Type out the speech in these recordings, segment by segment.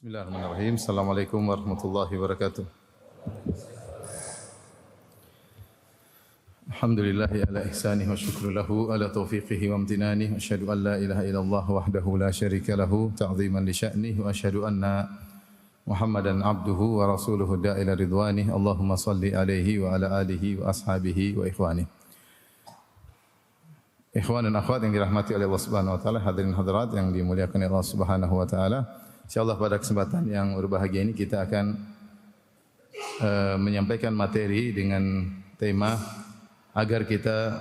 Bismillahirrahmanirrahim. Assalamualaikum warahmatullahi wabarakatuh. Alhamdulillahi ala ihsanihi wa syukru lahu ala taufiqihi wa amtinanihi. Asyhadu an la ilaha illallah wahdahu la syarika lahu ta'ziman li sya'nihi wa asyhadu anna Muhammadan abduhu wa rasuluhu da'ila ridwanihi. Allahumma salli alaihi wa ala alihi wa ashabihi wa ikhwanihi. Ikhwan dan akhwat yang dirahmati oleh Allah Subhanahu wa taala, hadirin hadirat yang dimuliakan oleh Allah Subhanahu wa taala. Insyaallah pada kesempatan yang berbahagia ini kita akan menyampaikan materi dengan tema agar kita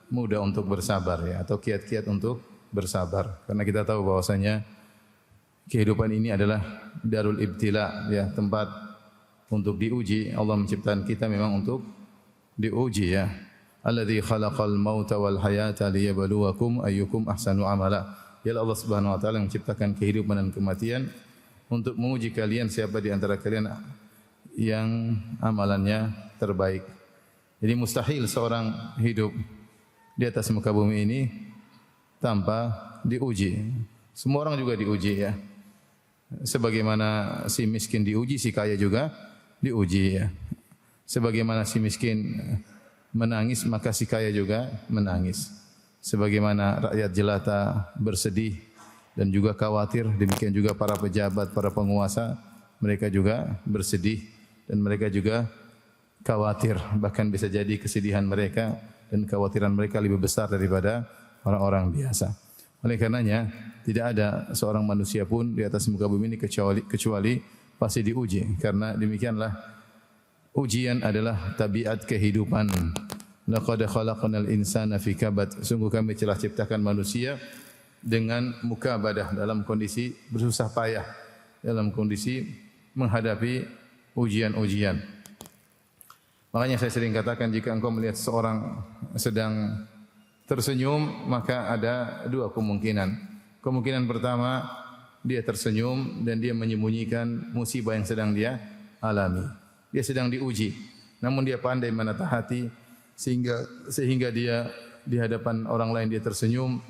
mudah untuk bersabar ya, atau kiat-kiat untuk bersabar. Karena kita tahu bahwasanya kehidupan ini adalah darul ibtila ya, tempat untuk diuji. Allah menciptakan kita memang untuk diuji ya. Alladzi khalaqal mauta wal hayata liyabluwakum ayyukum ahsanu amala. Dialah Allah Subhanahu wa taala yang menciptakan kehidupan dan kematian untuk menguji kalian siapa di antara kalian yang amalannya terbaik. Jadi mustahil seorang hidup di atas muka bumi ini tanpa diuji. Semua orang juga diuji ya. Sebagaimana si miskin diuji, si kaya juga diuji ya. Sebagaimana si miskin menangis, maka si kaya juga menangis. Sebagaimana rakyat jelata bersedih dan juga khawatir, demikian juga para pejabat, para penguasa, mereka juga bersedih dan mereka juga khawatir. Bahkan bisa jadi kesedihan mereka dan kekhawatiran mereka lebih besar daripada orang-orang biasa. Oleh karenanya, tidak ada seorang manusia pun di atas muka bumi ini kecuali pasti diuji. Karena demikianlah ujian adalah tabiat kehidupan. Laqad khalaqnal insana fi kabad. Sungguh kami telah ciptakan manusia dengan mukabadah, dalam kondisi bersusah payah, dalam kondisi menghadapi ujian-ujian. Makanya saya sering katakan, jika engkau melihat seorang sedang tersenyum, maka ada dua kemungkinan. Kemungkinan pertama, dia tersenyum dan dia menyembunyikan musibah yang sedang dia alami. Dia sedang diuji, namun dia pandai menata hati sehingga dia di hadapan orang lain dia tersenyum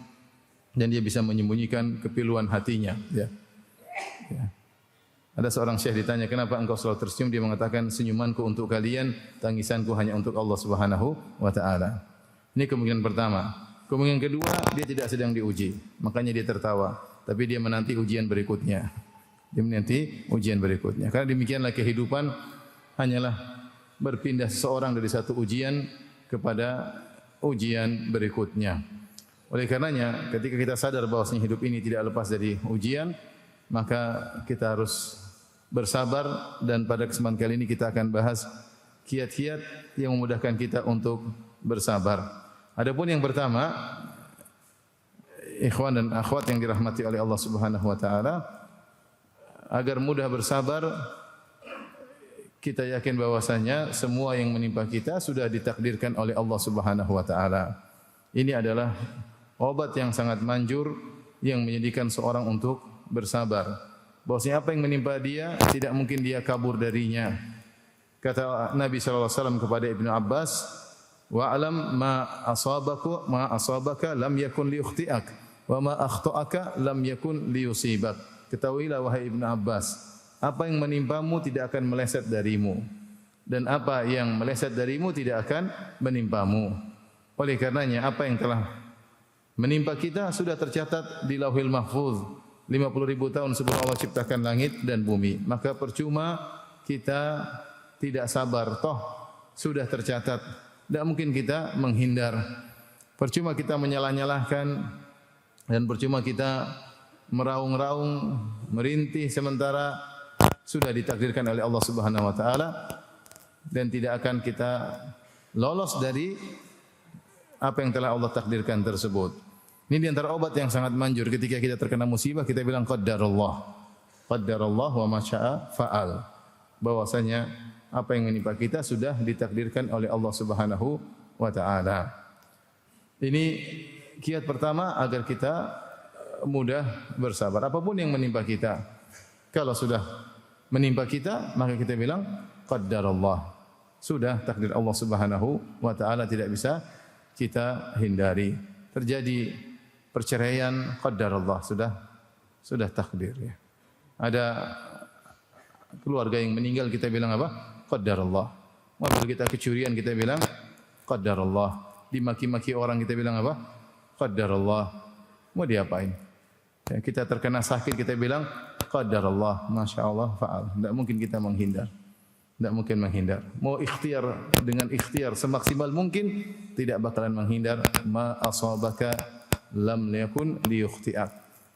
dan dia bisa menyembunyikan kepiluan hatinya ya. Ya. Ada seorang syekh ditanya, kenapa engkau selalu tersenyum? Dia mengatakan, senyumanku untuk kalian, tangisanku hanya untuk Allah Subhanahu wa taala. Ini kemungkinan pertama. Kemungkinan kedua, dia tidak sedang diuji, makanya dia tertawa, tapi dia menanti ujian berikutnya. Dia menanti ujian berikutnya. Karena demikianlah kehidupan, hanyalah berpindah seseorang dari satu ujian kepada ujian berikutnya. Oleh karenanya, ketika kita sadar bahwasanya hidup ini tidak lepas dari ujian, maka kita harus bersabar, dan pada kesempatan kali ini kita akan bahas kiat-kiat yang memudahkan kita untuk bersabar. Adapun yang pertama, ikhwan dan akhwat yang dirahmati oleh Allah Subhanahu wa taala, agar mudah bersabar, kita yakin bahwasanya semua yang menimpa kita sudah ditakdirkan oleh Allah Subhanahu wa taala. Ini adalah obat yang sangat manjur yang menjadikan seorang untuk bersabar. Bahwasanya apa yang menimpa dia tidak mungkin dia kabur darinya. Kata Nabi sallallahu alaihi wasallam kepada Ibnu Abbas, "Wa'lam ma asabaka lam yakun liyukhti'ak wa ma akhta'aka lam yakun liyusibak." Ketahuilah wahai Ibnu Abbas, apa yang menimpamu tidak akan meleset darimu, dan apa yang meleset darimu tidak akan menimpamu. Oleh karenanya, apa yang telah menimpa kita sudah tercatat di Lauhil Mahfuz 50.000 tahun sebelum Allah ciptakan langit dan bumi. Maka percuma kita tidak sabar, toh sudah tercatat. Tidak mungkin kita menghindar. Percuma kita menyalah-nyalahkan, dan percuma kita meraung-raung, merintih, sementara sudah ditakdirkan oleh Allah Subhanahu wa taala, dan tidak akan kita lolos dari apa yang telah Allah takdirkan tersebut. Ini di antara obat yang sangat manjur ketika kita terkena musibah, kita bilang qaddarullah. Qaddarullah wa ma syaa fa'al. Bahwasanya apa yang menimpa kita sudah ditakdirkan oleh Allah Subhanahu wa taala. Ini kiat pertama agar kita mudah bersabar apapun yang menimpa kita. Kalau sudah menimpa kita, maka kita bilang qaddarullah. Sudah takdir Allah Subhanahu wa taala, tidak bisa kita hindari. Terjadi perceraian, qaddarullah, sudah takdir ya. Ada keluarga yang meninggal, kita bilang apa? Qadarullah. Apabila kita kecurian, kita bilang qadarullah. Dimaki-maki orang, kita bilang apa? Qadarullah. Mau diapain? Ya, kita terkena sakit, kita bilang qadarullah. Masya Allah fa'al. Tidak mungkin kita menghindar. Tidak mungkin menghindar. Mau ikhtiar dengan ikhtiar semaksimal mungkin, tidak bakalan menghindar. Ma asabaka lam yakun liyukhti'ak.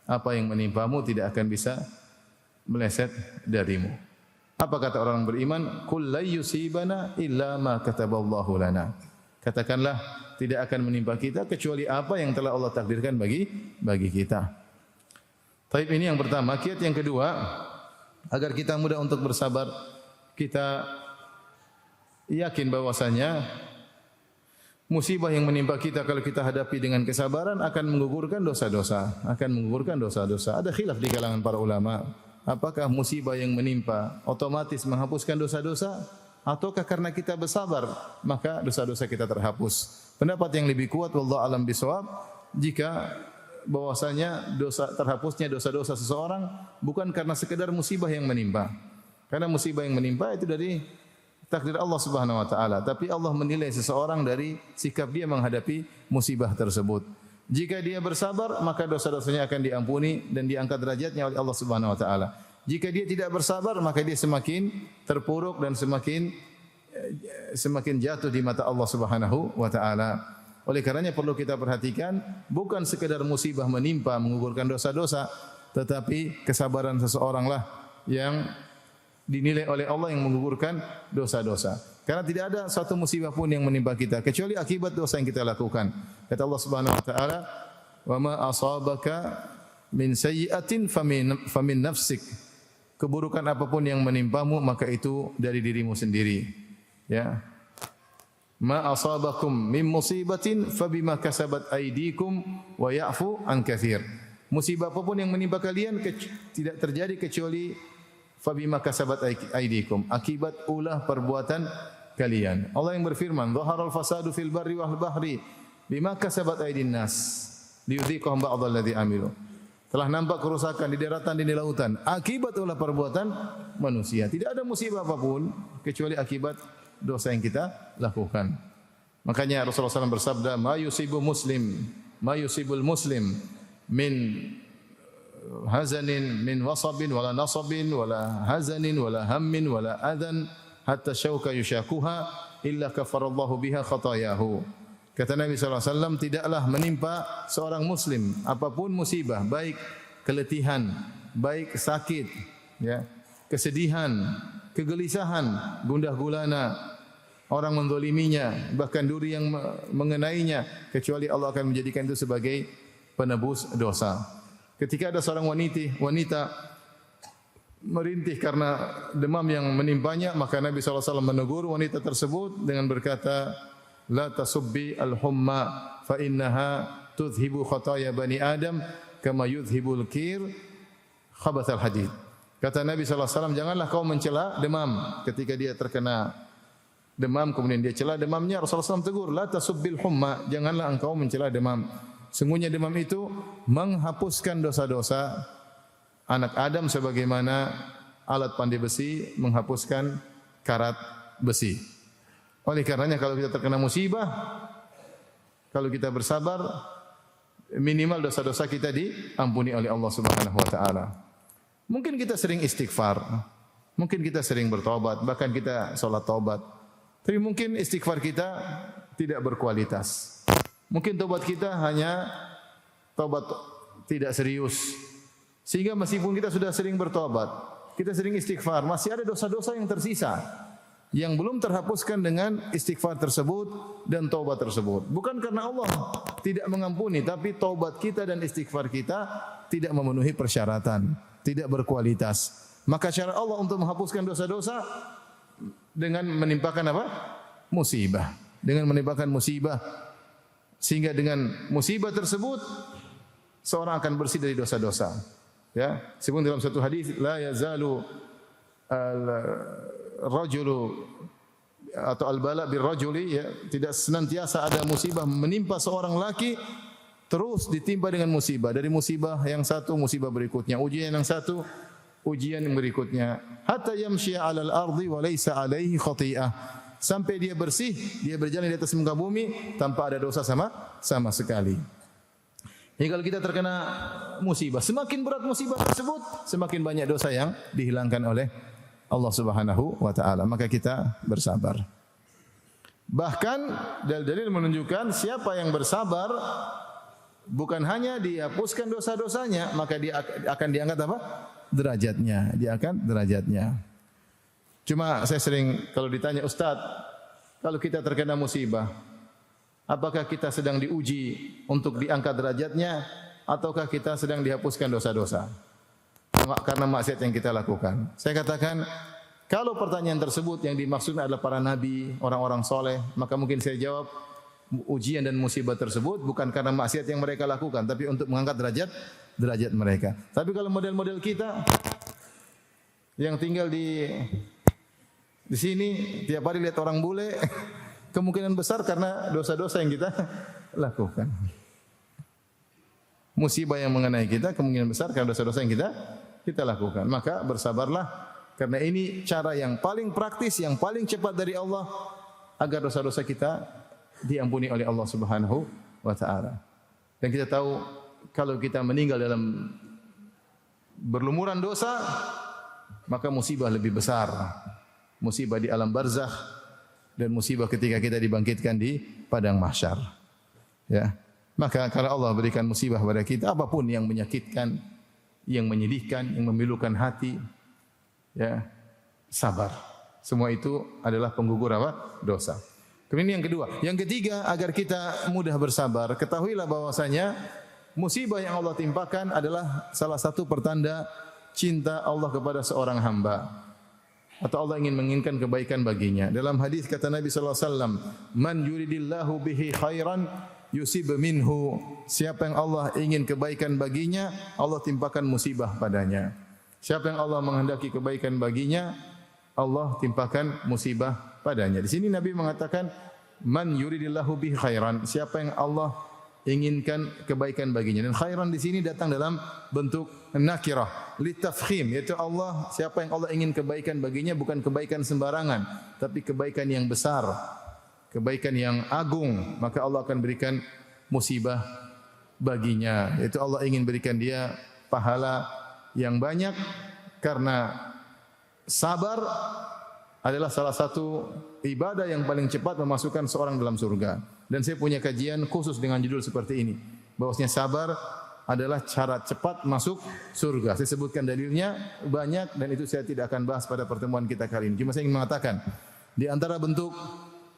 Apa yang menimpamu tidak akan bisa meleset darimu. Apa kata orang beriman? Qul la yusibana illa ma kataballahu lana. Katakanlah, tidak akan menimpa kita kecuali apa yang telah Allah takdirkan bagi kita. Taib, ini yang pertama. Kiat yang kedua, agar kita mudah untuk bersabar, kita yakin bahwasanya musibah yang menimpa kita kalau kita hadapi dengan kesabaran akan menggugurkan dosa-dosa, Ada khilaf di kalangan para ulama. Apakah musibah yang menimpa otomatis menghapuskan dosa-dosa, ataukah karena kita bersabar maka dosa-dosa kita terhapus? Pendapat yang lebih kuat, wallahu alam bisawab, jika bahwasanya terhapusnya dosa-dosa seseorang bukan karena sekedar musibah yang menimpa. Karena musibah yang menimpa itu dari takdir Allah Subhanahu wa taala, tapi Allah menilai seseorang dari sikap dia menghadapi musibah tersebut. Jika dia bersabar, maka dosa-dosanya akan diampuni dan diangkat derajatnya oleh Allah Subhanahu wa taala. Jika dia tidak bersabar, maka dia semakin terpuruk dan semakin jatuh di mata Allah Subhanahu wa taala. Oleh karenanya perlu kita perhatikan, bukan sekedar musibah menimpa menggugurkan dosa-dosa, tetapi kesabaran seseoranglah yang dinilai oleh Allah yang menggugurkan dosa-dosa. Karena tidak ada suatu musibah pun yang menimpa kita kecuali akibat dosa yang kita lakukan. Kata Allah Subhanahu wa taala, "Wa ma asabaka min sayyi'atin famin nafsik." Keburukan apapun yang menimpamu maka itu dari dirimu sendiri. Ya. Ma asabakum min musibatin fabima kasabat aydikum wa ya'fu an katsir. Musibah apapun yang menimpa kalian tidak terjadi kecuali fabima kasabat aydikum, akibat ulah perbuatan kalian. Allah yang berfirman, "Dhaharal fasadu fil barri wal bahri bima kasabat aydin nas liyudhiqahum ba'dal ladzi amilu." Telah nampak kerusakan di daratan dan di lautan akibat ulah perbuatan manusia. Tidak ada musibah apapun kecuali akibat dosa yang kita lakukan. Makanya Rasulullah SAW bersabda, "Ma yusibul muslim min hazanin min wasabin wala nasabin wala hazanin wala hammin wala adhan hatta syauka yushakuha illa kafarallahu biha khatayahu." Kata Nabi SAW, tidaklah menimpa seorang muslim apapun musibah, baik keletihan, baik sakit, ya, kesedihan, kegelisahan, gundah gulana, orang menzaliminya, bahkan duri yang mengenainya, kecuali Allah akan menjadikan itu sebagai penebus dosa. Ketika ada seorang wanita merintih karena demam yang menimpanya, maka Nabi SAW menegur wanita tersebut dengan berkata, "La tasubbi al-humma fa innaha tudhibu khataya bani Adam kama yudhibul kir khabathal hadid." Kata Nabi SAW, janganlah kau mencela demam. Ketika dia terkena demam, kemudian dia cela demamnya, Rasulullah SAW tegur, "La tasubbil humma," janganlah engkau mencela demam. Sungguhnya demam itu menghapuskan dosa-dosa anak Adam sebagaimana alat pandai besi menghapuskan karat besi. Oleh karenanya kalau kita terkena musibah, kalau kita bersabar, minimal dosa-dosa kita diampuni oleh Allah Subhanahu wa taala. Mungkin kita sering istighfar, mungkin kita sering bertobat, bahkan kita salat taubat. Tapi mungkin istighfar kita tidak berkualitas. Mungkin taubat kita hanya taubat tidak serius. Sehingga meskipun kita sudah sering bertobat, kita sering istighfar, masih ada dosa-dosa yang tersisa yang belum terhapuskan dengan istighfar tersebut dan taubat tersebut. Bukan karena Allah tidak mengampuni, tapi taubat kita dan istighfar kita tidak memenuhi persyaratan, tidak berkualitas. Maka cara Allah untuk menghapuskan dosa-dosa dengan menimpakan apa? Musibah. Dengan menimpakan musibah, sehingga dengan musibah tersebut seorang akan bersih dari dosa-dosa. Ya, sebut dalam satu hadis, la yazalu rajulu atau al-bala bir-rajuli, ya, tidak senantiasa ada musibah menimpa seorang laki terus ditimpa dengan musibah, dari musibah yang satu musibah berikutnya, ujian yang satu ujian yang berikutnya, hatta yamshiya 'alal ardi wa laisa 'alaihi khati'ah. Sampai dia bersih, dia berjalan di atas muka bumi tanpa ada dosa sama sekali. Jadi kalau kita terkena musibah, semakin berat musibah tersebut, semakin banyak dosa yang dihilangkan oleh Allah Subhanahu wa taala. Maka kita bersabar. Bahkan dalil-dalil menunjukkan siapa yang bersabar bukan hanya dihapuskan dosa-dosanya, maka dia akan diangkat apa? Derajatnya. Dia akan derajatnya. Cuma saya sering kalau ditanya, Ustaz, kalau kita terkena musibah, apakah kita sedang diuji untuk diangkat derajatnya ataukah kita sedang dihapuskan dosa-dosa karena maksiat yang kita lakukan? Saya katakan, kalau pertanyaan tersebut yang dimaksudkan adalah para nabi, orang-orang soleh, maka mungkin saya jawab, ujian dan musibah tersebut bukan karena maksiat yang mereka lakukan, tapi untuk mengangkat derajat mereka. Tapi kalau model-model kita yang tinggal di sini tiap hari lihat orang bule, kemungkinan besar karena dosa-dosa yang kita lakukan. Musibah yang mengenai kita kemungkinan besar karena dosa-dosa yang kita lakukan. Maka bersabarlah, karena ini cara yang paling praktis, yang paling cepat dari Allah agar dosa-dosa kita diampuni oleh Allah Subhanahu wa taala. Dan kita tahu kalau kita meninggal dalam berlumuran dosa, maka musibah lebih besar. Musibah di alam barzakh dan musibah ketika kita dibangkitkan di padang mahsyar. Ya. Maka kalau Allah berikan musibah pada kita, apapun yang menyakitkan, yang menyedihkan, yang memilukan hati, ya, sabar. Semua itu adalah penggugur apa? Dosa. Kemudian yang kedua, yang ketiga, agar kita mudah bersabar, ketahuilah bahwasanya musibah yang Allah timpakan adalah salah satu pertanda cinta Allah kepada seorang hamba. Atau Allah ingin menginginkan kebaikan baginya. Dalam hadis kata Nabi sallallahu alaihi wasallam, "Man yuridillahu bihi khairan yusib minhu." Siapa yang Allah ingin kebaikan baginya, Allah timpakan musibah padanya. Siapa yang Allah menghendaki kebaikan baginya, Allah timpakan musibah padanya. Di sini Nabi mengatakan, "Man yuridillahu bihi khairan." Siapa yang Allah inginkan kebaikan baginya. Dan khairan di sini datang dalam bentuk nakirah, litafkhim, yaitu Allah, siapa yang Allah ingin kebaikan baginya bukan kebaikan sembarangan, tapi kebaikan yang besar, kebaikan yang agung, maka Allah akan berikan musibah baginya. Yaitu Allah ingin berikan dia pahala yang banyak karena sabar adalah salah satu ibadah yang paling cepat memasukkan seorang dalam surga. Dan saya punya kajian khusus dengan judul seperti ini, bahwasanya sabar adalah cara cepat masuk surga. Saya sebutkan dalilnya banyak dan itu saya tidak akan bahas pada pertemuan kita kali ini. Cuma saya ingin mengatakan, di antara bentuk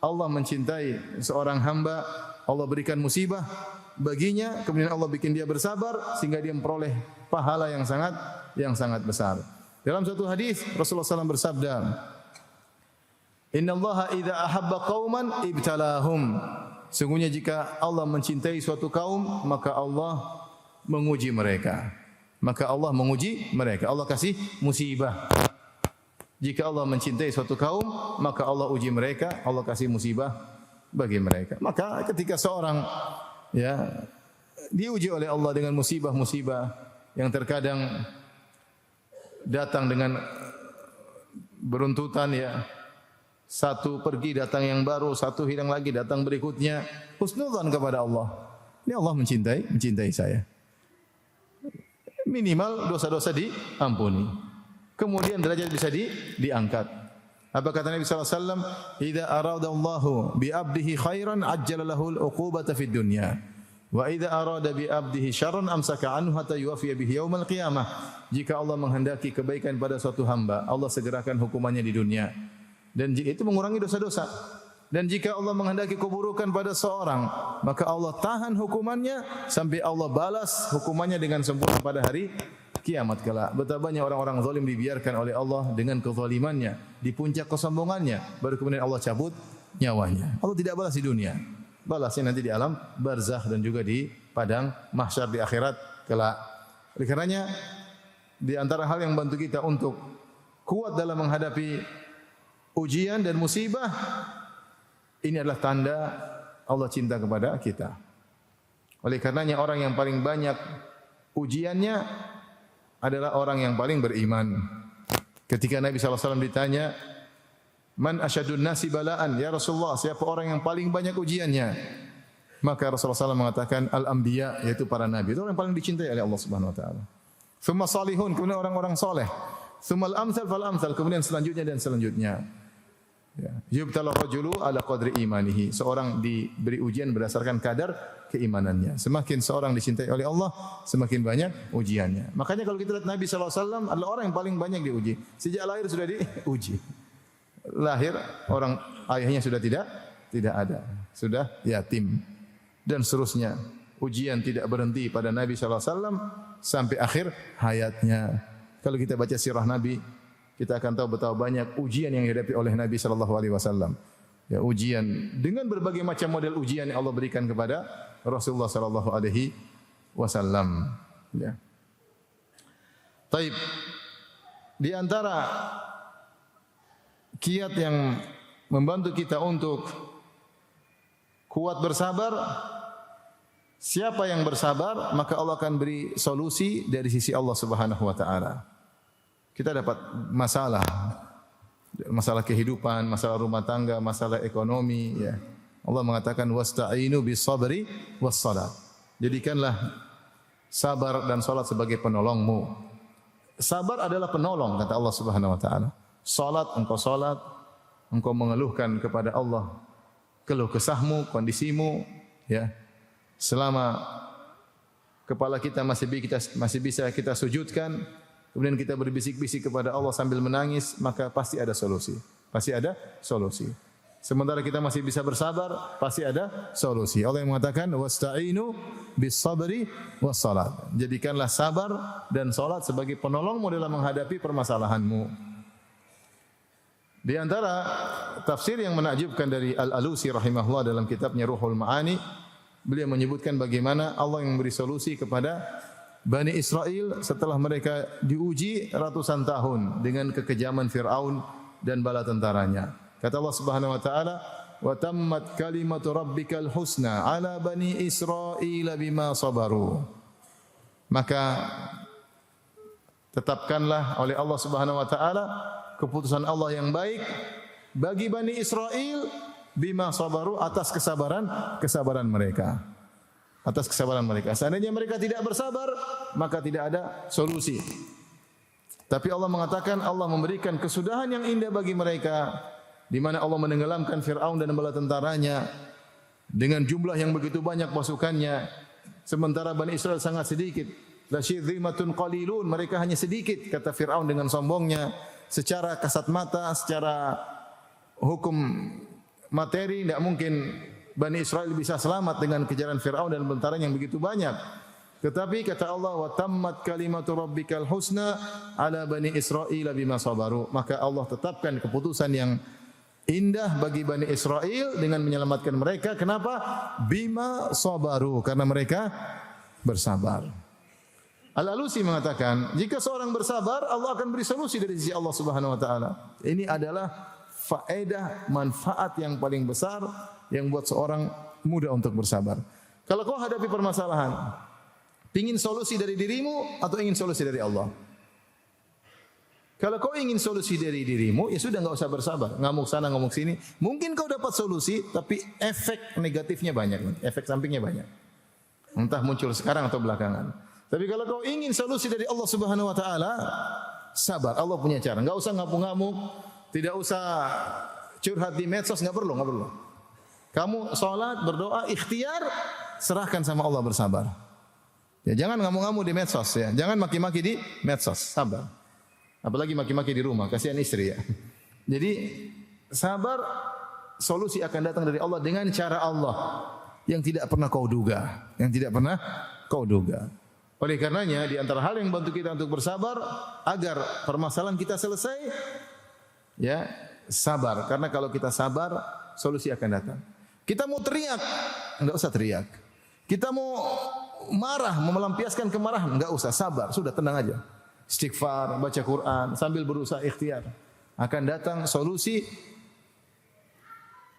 Allah mencintai seorang hamba, Allah berikan musibah baginya, kemudian Allah bikin dia bersabar sehingga dia memperoleh pahala yang sangat besar. Dalam satu hadis Rasulullah SAW bersabda, "Innallaha idza ahabba qauman ibtalahum." Sungguhnya jika Allah mencintai suatu kaum, maka Allah menguji mereka. Maka Allah menguji mereka. Allah kasih musibah. Jika Allah mencintai suatu kaum, maka Allah uji mereka, Allah kasih musibah bagi mereka. Maka ketika seorang diuji oleh Allah dengan musibah-musibah yang terkadang datang dengan beruntutan, satu pergi datang yang baru, satu hilang lagi datang berikutnya. Husnudzan kepada Allah. Ini Allah mencintai saya. Minimal dosa-dosa diampuni. Kemudian derajat bisa diangkat. Apa kata Nabi sallallahu alaihi wasallam? "Idza aradallahu bi 'abdihi khairan ajjala lahu al-'uqubata fid dunya. Wa idza arada bi 'abdihi syarran amsaka 'anhu hatta yuwaffiya bihi yaumal qiyamah." Jika Allah menghendaki kebaikan pada suatu hamba, Allah segerakan hukumannya di dunia. Dan itu mengurangi dosa-dosa. Dan jika Allah menghendaki keburukan pada seorang, maka Allah tahan hukumannya sampai Allah balas hukumannya dengan sempurna pada hari kiamat kelak. Betapa banyak orang-orang zalim dibiarkan oleh Allah dengan kezalimannya, di puncak kesombongannya, baru kemudian Allah cabut nyawanya. Allah tidak balas di dunia, balasnya nanti di alam barzakh dan juga di padang mahsyar di akhirat kelak. Oleh karenanya, di antara hal yang membantu kita untuk kuat dalam menghadapi ujian dan musibah, ini adalah tanda Allah cinta kepada kita. Oleh karenanya orang yang paling banyak ujiannya adalah orang yang paling beriman. Ketika Nabi SAW ditanya, "Man asyadun nasi balaan?" Ya Rasulullah, siapa orang yang paling banyak ujiannya? Maka Rasulullah SAW mengatakan, al-anbiya, yaitu para nabi. Itu orang yang paling dicintai oleh Allah Subhanahu wa taala. Tsumma salihun, kemudian orang-orang soleh. Tsumma al-amsal fal amsal, kemudian selanjutnya dan selanjutnya. Ya. Yubtala rajulu ala qadri imanihi. Seorang diberi ujian berdasarkan kadar keimanannya. Semakin seorang dicintai oleh Allah, semakin banyak ujiannya. Makanya kalau kita lihat Nabi SAW adalah orang yang paling banyak diuji. Sejak lahir sudah diuji. Lahir orang ayahnya sudah tidak ada, sudah yatim dan seterusnya. Ujian tidak berhenti pada Nabi SAW sampai akhir hayatnya. Kalau kita baca sirah Nabi, kita akan tahu betapa banyak ujian yang dihadapi oleh Nabi sallallahu alaihi wasallam. Ya, ujian dengan berbagai macam model ujian yang Allah berikan kepada Rasulullah sallallahu alaihi wasallam. Ya. Taib. Di antara kiat yang membantu kita untuk kuat bersabar, siapa yang bersabar, maka Allah akan beri solusi dari sisi Allah Subhanahu wa taala. Kita dapat masalah kehidupan, masalah rumah tangga, masalah ekonomi, ya. Allah mengatakan wasta'inu bis-sabri was-salat. Jadikanlah sabar dan salat sebagai penolongmu. Sabar adalah penolong, kata Allah Subhanahu wa taala. Salat, engkau mengeluhkan kepada Allah keluh kesahmu, kondisimu, ya. Selama kepala kita masih bisa kita sujudkan, kemudian kita berbisik-bisik kepada Allah sambil menangis, maka pasti ada solusi. Pasti ada solusi. Sementara kita masih bisa bersabar, pasti ada solusi. Allah yang mengatakan wasta'inu bis-sabri was-salat. Jadikanlah sabar dan salat sebagai penolongmu dalam menghadapi permasalahanmu. Di antara tafsir yang menakjubkan dari Al-Alusi rahimahullah dalam kitabnya Ruhul Ma'ani, beliau menyebutkan bagaimana Allah yang memberi solusi kepada Bani Israel setelah mereka diuji ratusan tahun dengan kekejaman Fir'aun dan bala tentaranya. Kata Allah Subhanahu wa taala, "Wa tammat kalimatu rabbikal husna 'ala bani Israil bima sabaru." Maka tetapkanlah oleh Allah Subhanahu wa taala keputusan Allah yang baik bagi Bani Israel bima sabaru, atas kesabaran mereka. Atas kesabaran mereka. Seandainya mereka tidak bersabar, maka tidak ada solusi. Tapi Allah mengatakan Allah memberikan kesudahan yang indah bagi mereka, di mana Allah menenggelamkan Fir'aun dan bala tentaranya dengan jumlah yang begitu banyak pasukannya, sementara Bani Israel sangat sedikit. Lasyidhimatun qalilun, mereka hanya sedikit, kata Fir'aun dengan sombongnya. Secara kasat mata, secara hukum materi tidak mungkin Bani Israel bisa selamat dengan kejaran Fir'aun dan tentaranya yang begitu banyak. Tetapi kata Allah, wa tammat kalimatu rabbikal husna ala Bani Israil bima sabaru. Maka Allah tetapkan keputusan yang indah bagi Bani Israel dengan menyelamatkan mereka. Kenapa? Bima sabaru, karena mereka bersabar. Al-Alusi mengatakan, jika seorang bersabar, Allah akan beri solusi dari sisi Allah Subhanahu wa taala. Ini adalah faedah, manfaat yang paling besar yang buat seorang mudah untuk bersabar. Kalau kau hadapi permasalahan, ingin solusi dari dirimu atau ingin solusi dari Allah? Kalau kau ingin solusi dari dirimu, ya sudah enggak usah bersabar, ngamuk sana ngamuk sini. Mungkin kau dapat solusi, tapi efek negatifnya banyak, efek sampingnya banyak. Entah muncul sekarang atau belakangan. Tapi kalau kau ingin solusi dari Allah Subhanahu wa taala, sabar. Allah punya cara. Enggak usah ngamuk-ngamuk, tidak usah curhat di medsos, enggak perlu. Kamu salat, berdoa, ikhtiar, serahkan sama Allah, bersabar. Ya, jangan ngamuk-ngamuk di medsos, ya. Jangan maki-maki di medsos, sabar. Apalagi maki-maki di rumah, kasihan istri, ya. Jadi sabar, solusi akan datang dari Allah dengan cara Allah yang tidak pernah kau duga, Oleh karenanya, di antara hal yang bantu kita untuk bersabar agar permasalahan kita selesai, ya, sabar. Karena kalau kita sabar, solusi akan datang. Kita mau teriak, enggak usah teriak. Kita mau marah, mau melampiaskan kemarahan, enggak usah, sabar, sudah tenang aja. Istighfar, baca Quran, sambil berusaha ikhtiar. Akan datang solusi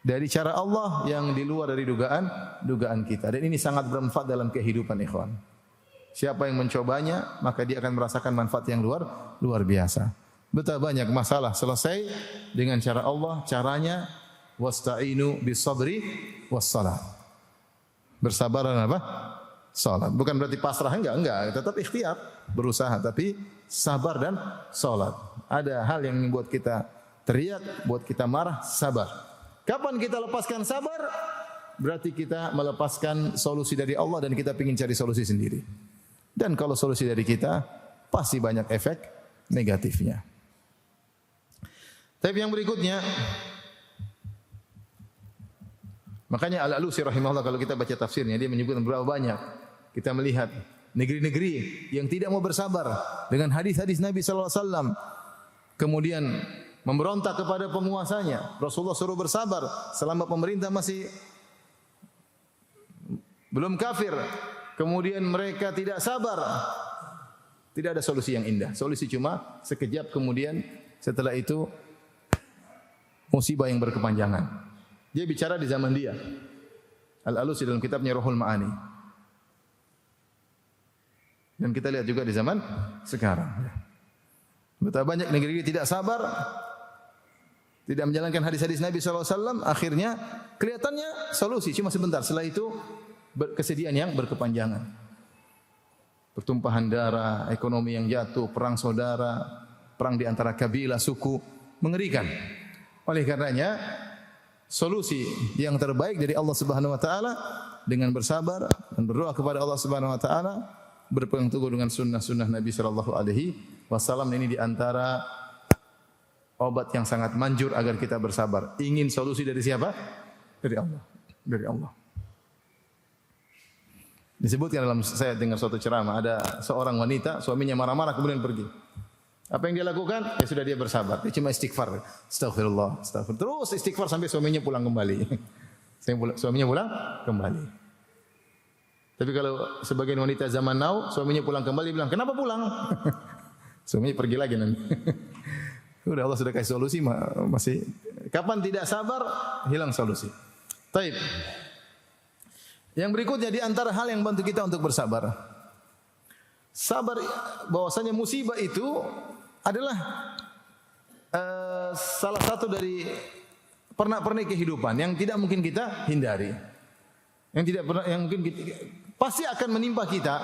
dari cara Allah yang di luar dari dugaan kita. Dan ini sangat bermanfaat dalam kehidupan ikhwan. Siapa yang mencobanya, maka dia akan merasakan manfaat yang luar biasa. Betapa banyak masalah selesai dengan cara Allah. Caranya wasta'inu bis-sabri was-salat. Bersabar dan apa? Salat. Bukan berarti pasrah, enggak, tetap ikhtiar, berusaha, tapi sabar dan salat. Ada hal yang membuat kita teriak, buat kita marah, sabar. Kapan kita lepaskan sabar? Berarti kita melepaskan solusi dari Allah dan kita ingin cari solusi sendiri. Dan kalau solusi dari kita, pasti banyak efek negatifnya. Tapi yang berikutnya, makanya Al-Alusi rahimahullah kalau kita baca tafsirnya, dia menyebutkan berapa banyak kita melihat negeri-negeri yang tidak mau bersabar dengan hadis-hadis Nabi sallallahu alaihi wasallam, kemudian memberontak kepada penguasanya. Rasulullah suruh bersabar selama pemerintah masih belum kafir. Kemudian mereka tidak sabar. Tidak ada solusi yang indah. Solusi cuma sekejap, kemudian setelah itu musibah yang berkepanjangan. Dia bicara di zaman dia. Al-Alusi dalam kitabnya Ruhul Ma'ani. Dan kita lihat juga di zaman sekarang. Betapa banyak negeri tidak sabar, tidak menjalankan hadis-hadis Nabi SAW, akhirnya kelihatannya solusi cuma sebentar. Setelah itu kesedihan yang berkepanjangan. Pertumpahan darah, ekonomi yang jatuh, perang saudara, perang di antara kabilah, suku, mengerikan. Oleh karenanya, solusi yang terbaik dari Allah Subhanahu wa taala dengan bersabar dan berdoa kepada Allah Subhanahu wa taala, berpegang teguh dengan sunnah-sunnah Nabi sallallahu alaihi wasallam. Ini di antara obat yang sangat manjur agar kita bersabar. Ingin solusi dari siapa? Dari Allah. Dari Allah. Disebutkan dalam, saya dengar suatu ceramah, ada seorang wanita, suaminya marah-marah kemudian pergi. Apa yang dia lakukan? Ya sudah, dia bersabar. Dia cuma istighfar. Astagfirullah, astagfirullah. Terus istighfar sampai suaminya pulang kembali. Suaminya pulang kembali. Tapi kalau sebagian wanita zaman now, suaminya pulang kembali bilang, "Kenapa pulang?" Suaminya pergi lagi nanti. Udah, Allah sudah kasih solusi, masih kapan tidak sabar, hilang solusi. Taib. Yang berikutnya di antara hal yang bantu kita untuk bersabar. Sabar, bahwasanya musibah itu adalah salah satu dari pernak-pernik kehidupan yang tidak mungkin kita hindari. Yang mungkin kita, pasti akan menimpa kita.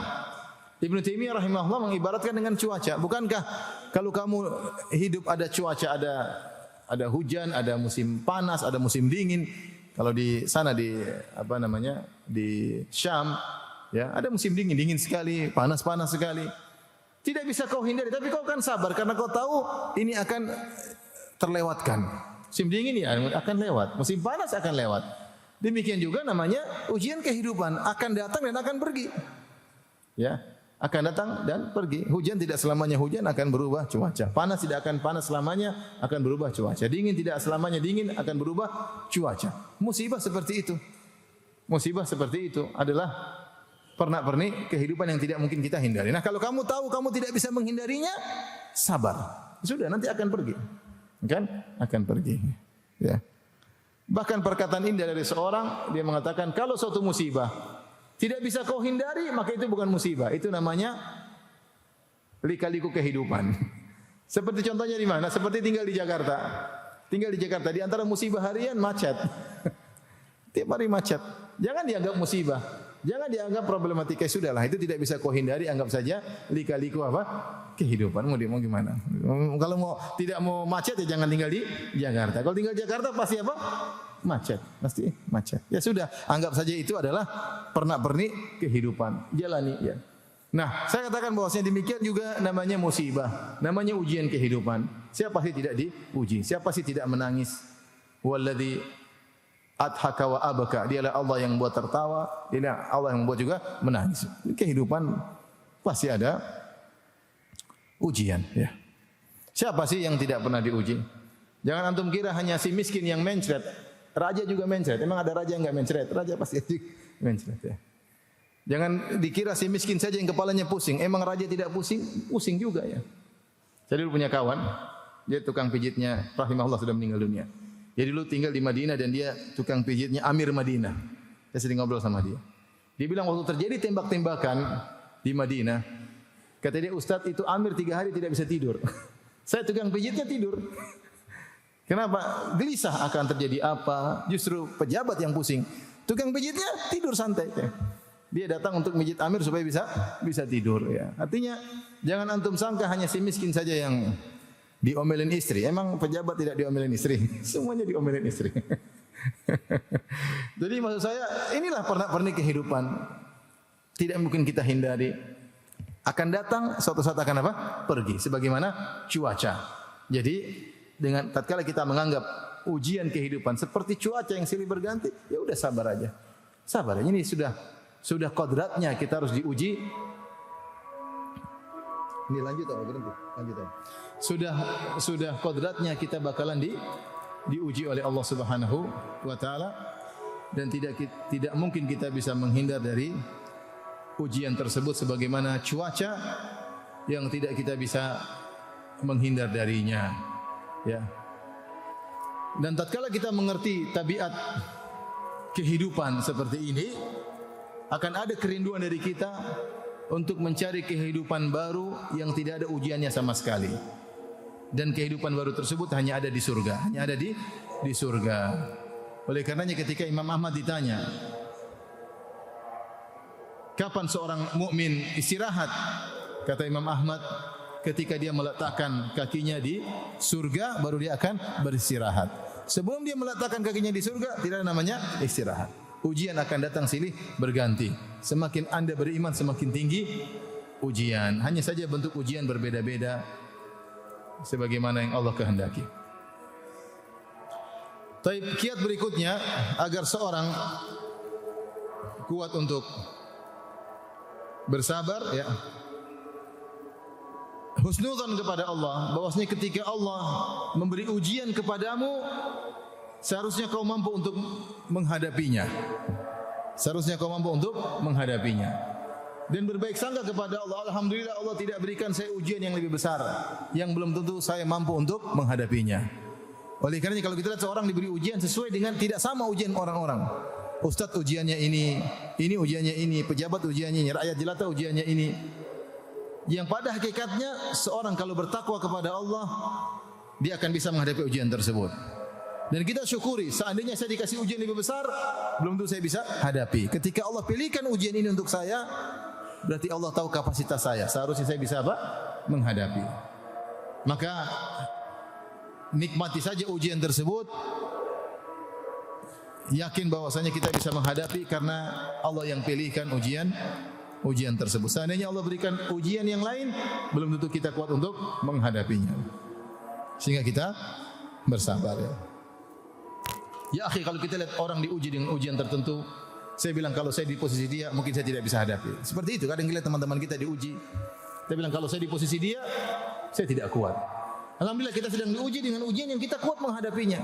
Ibnu Taimiyah rahimahullah mengibaratkan dengan cuaca. Bukankah kalau kamu hidup ada cuaca, ada hujan, ada musim panas, ada musim dingin. Kalau di sana di di Syam, ya, ada musim dingin sekali, panas sekali. Tidak bisa kau hindari, tapi kau akan sabar karena kau tahu ini akan terlewatkan. Musim dingin ya akan lewat, musim panas akan lewat. Demikian juga namanya ujian kehidupan, akan datang dan akan pergi. Ya, akan datang dan pergi. Hujan tidak selamanya hujan, akan berubah cuaca. Panas tidak akan panas selamanya, akan berubah cuaca. Dingin tidak selamanya dingin, akan berubah cuaca. Musibah seperti itu. Musibah seperti itu adalah pernak-pernik kehidupan yang tidak mungkin kita hindari. Nah, kalau kamu tahu kamu tidak bisa menghindarinya, sabar. Sudah, nanti akan pergi. Kan? Akan pergi. Ya. Bahkan perkataan indah dari seorang, dia mengatakan, kalau suatu musibah tidak bisa kau hindari, maka itu bukan musibah. Itu namanya lika-liku kehidupan. Seperti contohnya di mana? Seperti tinggal di Jakarta. Tinggal di Jakarta, di antara musibah harian macet. Tiap hari macet. Jangan dianggap musibah. Jangan dianggap problematika. Sudahlah, itu tidak bisa kau hindari, anggap saja lika-liku apa? Kehidupan. Mau gimana? Kalau tidak mau macet ya jangan tinggal di Jakarta. Kalau tinggal di Jakarta pasti apa? Macet. Pasti macet. Ya sudah, anggap saja itu adalah pernak-pernik kehidupan. Jalani ya. Nah, saya katakan bahwasanya demikian juga namanya musibah, namanya ujian kehidupan. Siapa sih tidak diuji? Siapa sih tidak menangis? Walladzi adhaka wa abaka. Dialah Allah yang membuat tertawa, dialah Allah yang membuat juga menangis. Kehidupan pasti ada ujian, ya. Siapa sih yang tidak pernah diuji? Jangan antum kira hanya si miskin yang mencret. Raja juga mencret. Emang ada raja yang enggak mencret? Raja pasti mencret, ya. Jangan dikira si miskin saja yang kepalanya pusing. Emang raja tidak pusing? Pusing juga, ya. Saya dulu punya kawan, dia tukang pijitnya, rahimahullah sudah meninggal dunia. Dia dulu tinggal di Madinah dan dia tukang pijitnya Amir Madinah. Saya sering ngobrol sama dia. Dia bilang waktu terjadi tembak-tembakan di Madinah. Kata dia, Ustaz, itu Amir 3 hari tidak bisa tidur. Saya tukang pijitnya tidur. Kenapa? Gelisah akan terjadi apa? Justru pejabat yang pusing. Tukang pijitnya tidur santai. Dia datang untuk mijit Amir supaya bisa tidur. Ya. Artinya jangan antum sangka hanya si miskin saja yang diomelin istri. Emang pejabat tidak diomelin istri? Semuanya diomelin istri. Jadi maksud saya, inilah pernak-pernik kehidupan. Tidak mungkin kita hindari. Akan datang, suatu saat akan apa? Pergi. Sebagaimana cuaca. Jadi dengan tatkala kita menganggap ujian kehidupan seperti cuaca yang silih berganti, ya udah sabar aja. Sabar aja. Ini sudah kodratnya kita harus diuji. Ini lanjut atau berhenti? Lanjut aja. Sudah kodratnya kita bakalan diuji oleh Allah Subhanahu wa taala, dan tidak mungkin kita bisa menghindar dari ujian tersebut sebagaimana cuaca yang tidak kita bisa menghindar darinya. Ya. Dan tatkala kita mengerti tabiat kehidupan seperti ini, akan ada kerinduan dari kita untuk mencari kehidupan baru yang tidak ada ujiannya sama sekali. Dan kehidupan baru tersebut hanya ada di surga, hanya ada di surga. Oleh karenanya ketika Imam Ahmad ditanya, kapan seorang mukmin istirahat? Kata Imam Ahmad, ketika dia meletakkan kakinya di surga baru dia akan beristirahat. Sebelum dia meletakkan kakinya di surga tidak ada namanya istirahat. Ujian akan datang silih berganti. Semakin Anda beriman semakin tinggi ujian. Hanya saja bentuk ujian berbeda-beda sebagaimana yang Allah kehendaki. Taib, kiat berikutnya agar seorang kuat untuk bersabar, ya, husnudzan kepada Allah, bahwasanya ketika Allah memberi ujian kepadamu, seharusnya kau mampu untuk menghadapinya. Seharusnya kau mampu untuk menghadapinya. Dan berbaik sangka kepada Allah. Alhamdulillah Allah tidak berikan saya ujian yang lebih besar, yang belum tentu saya mampu untuk menghadapinya. Oleh karena kalau kita lihat seorang diberi ujian sesuai dengan tidak sama ujian orang-orang. Ustadz ujiannya ini ujiannya ini, pejabat ujiannya ini, rakyat jelata ujiannya ini. Yang pada hakikatnya seorang kalau bertakwa kepada Allah, dia akan bisa menghadapi ujian tersebut. Dan kita syukuri, seandainya saya dikasih ujian lebih besar, belum tentu saya bisa hadapi. Ketika Allah pilihkan ujian ini untuk saya, berarti Allah tahu kapasitas saya. Seharusnya saya bisa apa? Menghadapi. Maka nikmati saja ujian tersebut. Yakin bahwasanya kita bisa menghadapi karena Allah yang pilihkan ujian tersebut. Seandainya Allah berikan ujian yang lain, belum tentu kita kuat untuk menghadapinya. Sehingga kita bersabar, ya. Ya akhi, kalau kita lihat orang diuji dengan ujian tertentu, saya bilang kalau saya di posisi dia, mungkin saya tidak bisa hadapi. Seperti itu, kadang kita lihat teman-teman kita diuji. Saya bilang kalau saya di posisi dia, saya tidak kuat. Alhamdulillah kita sedang diuji dengan ujian yang kita kuat menghadapinya.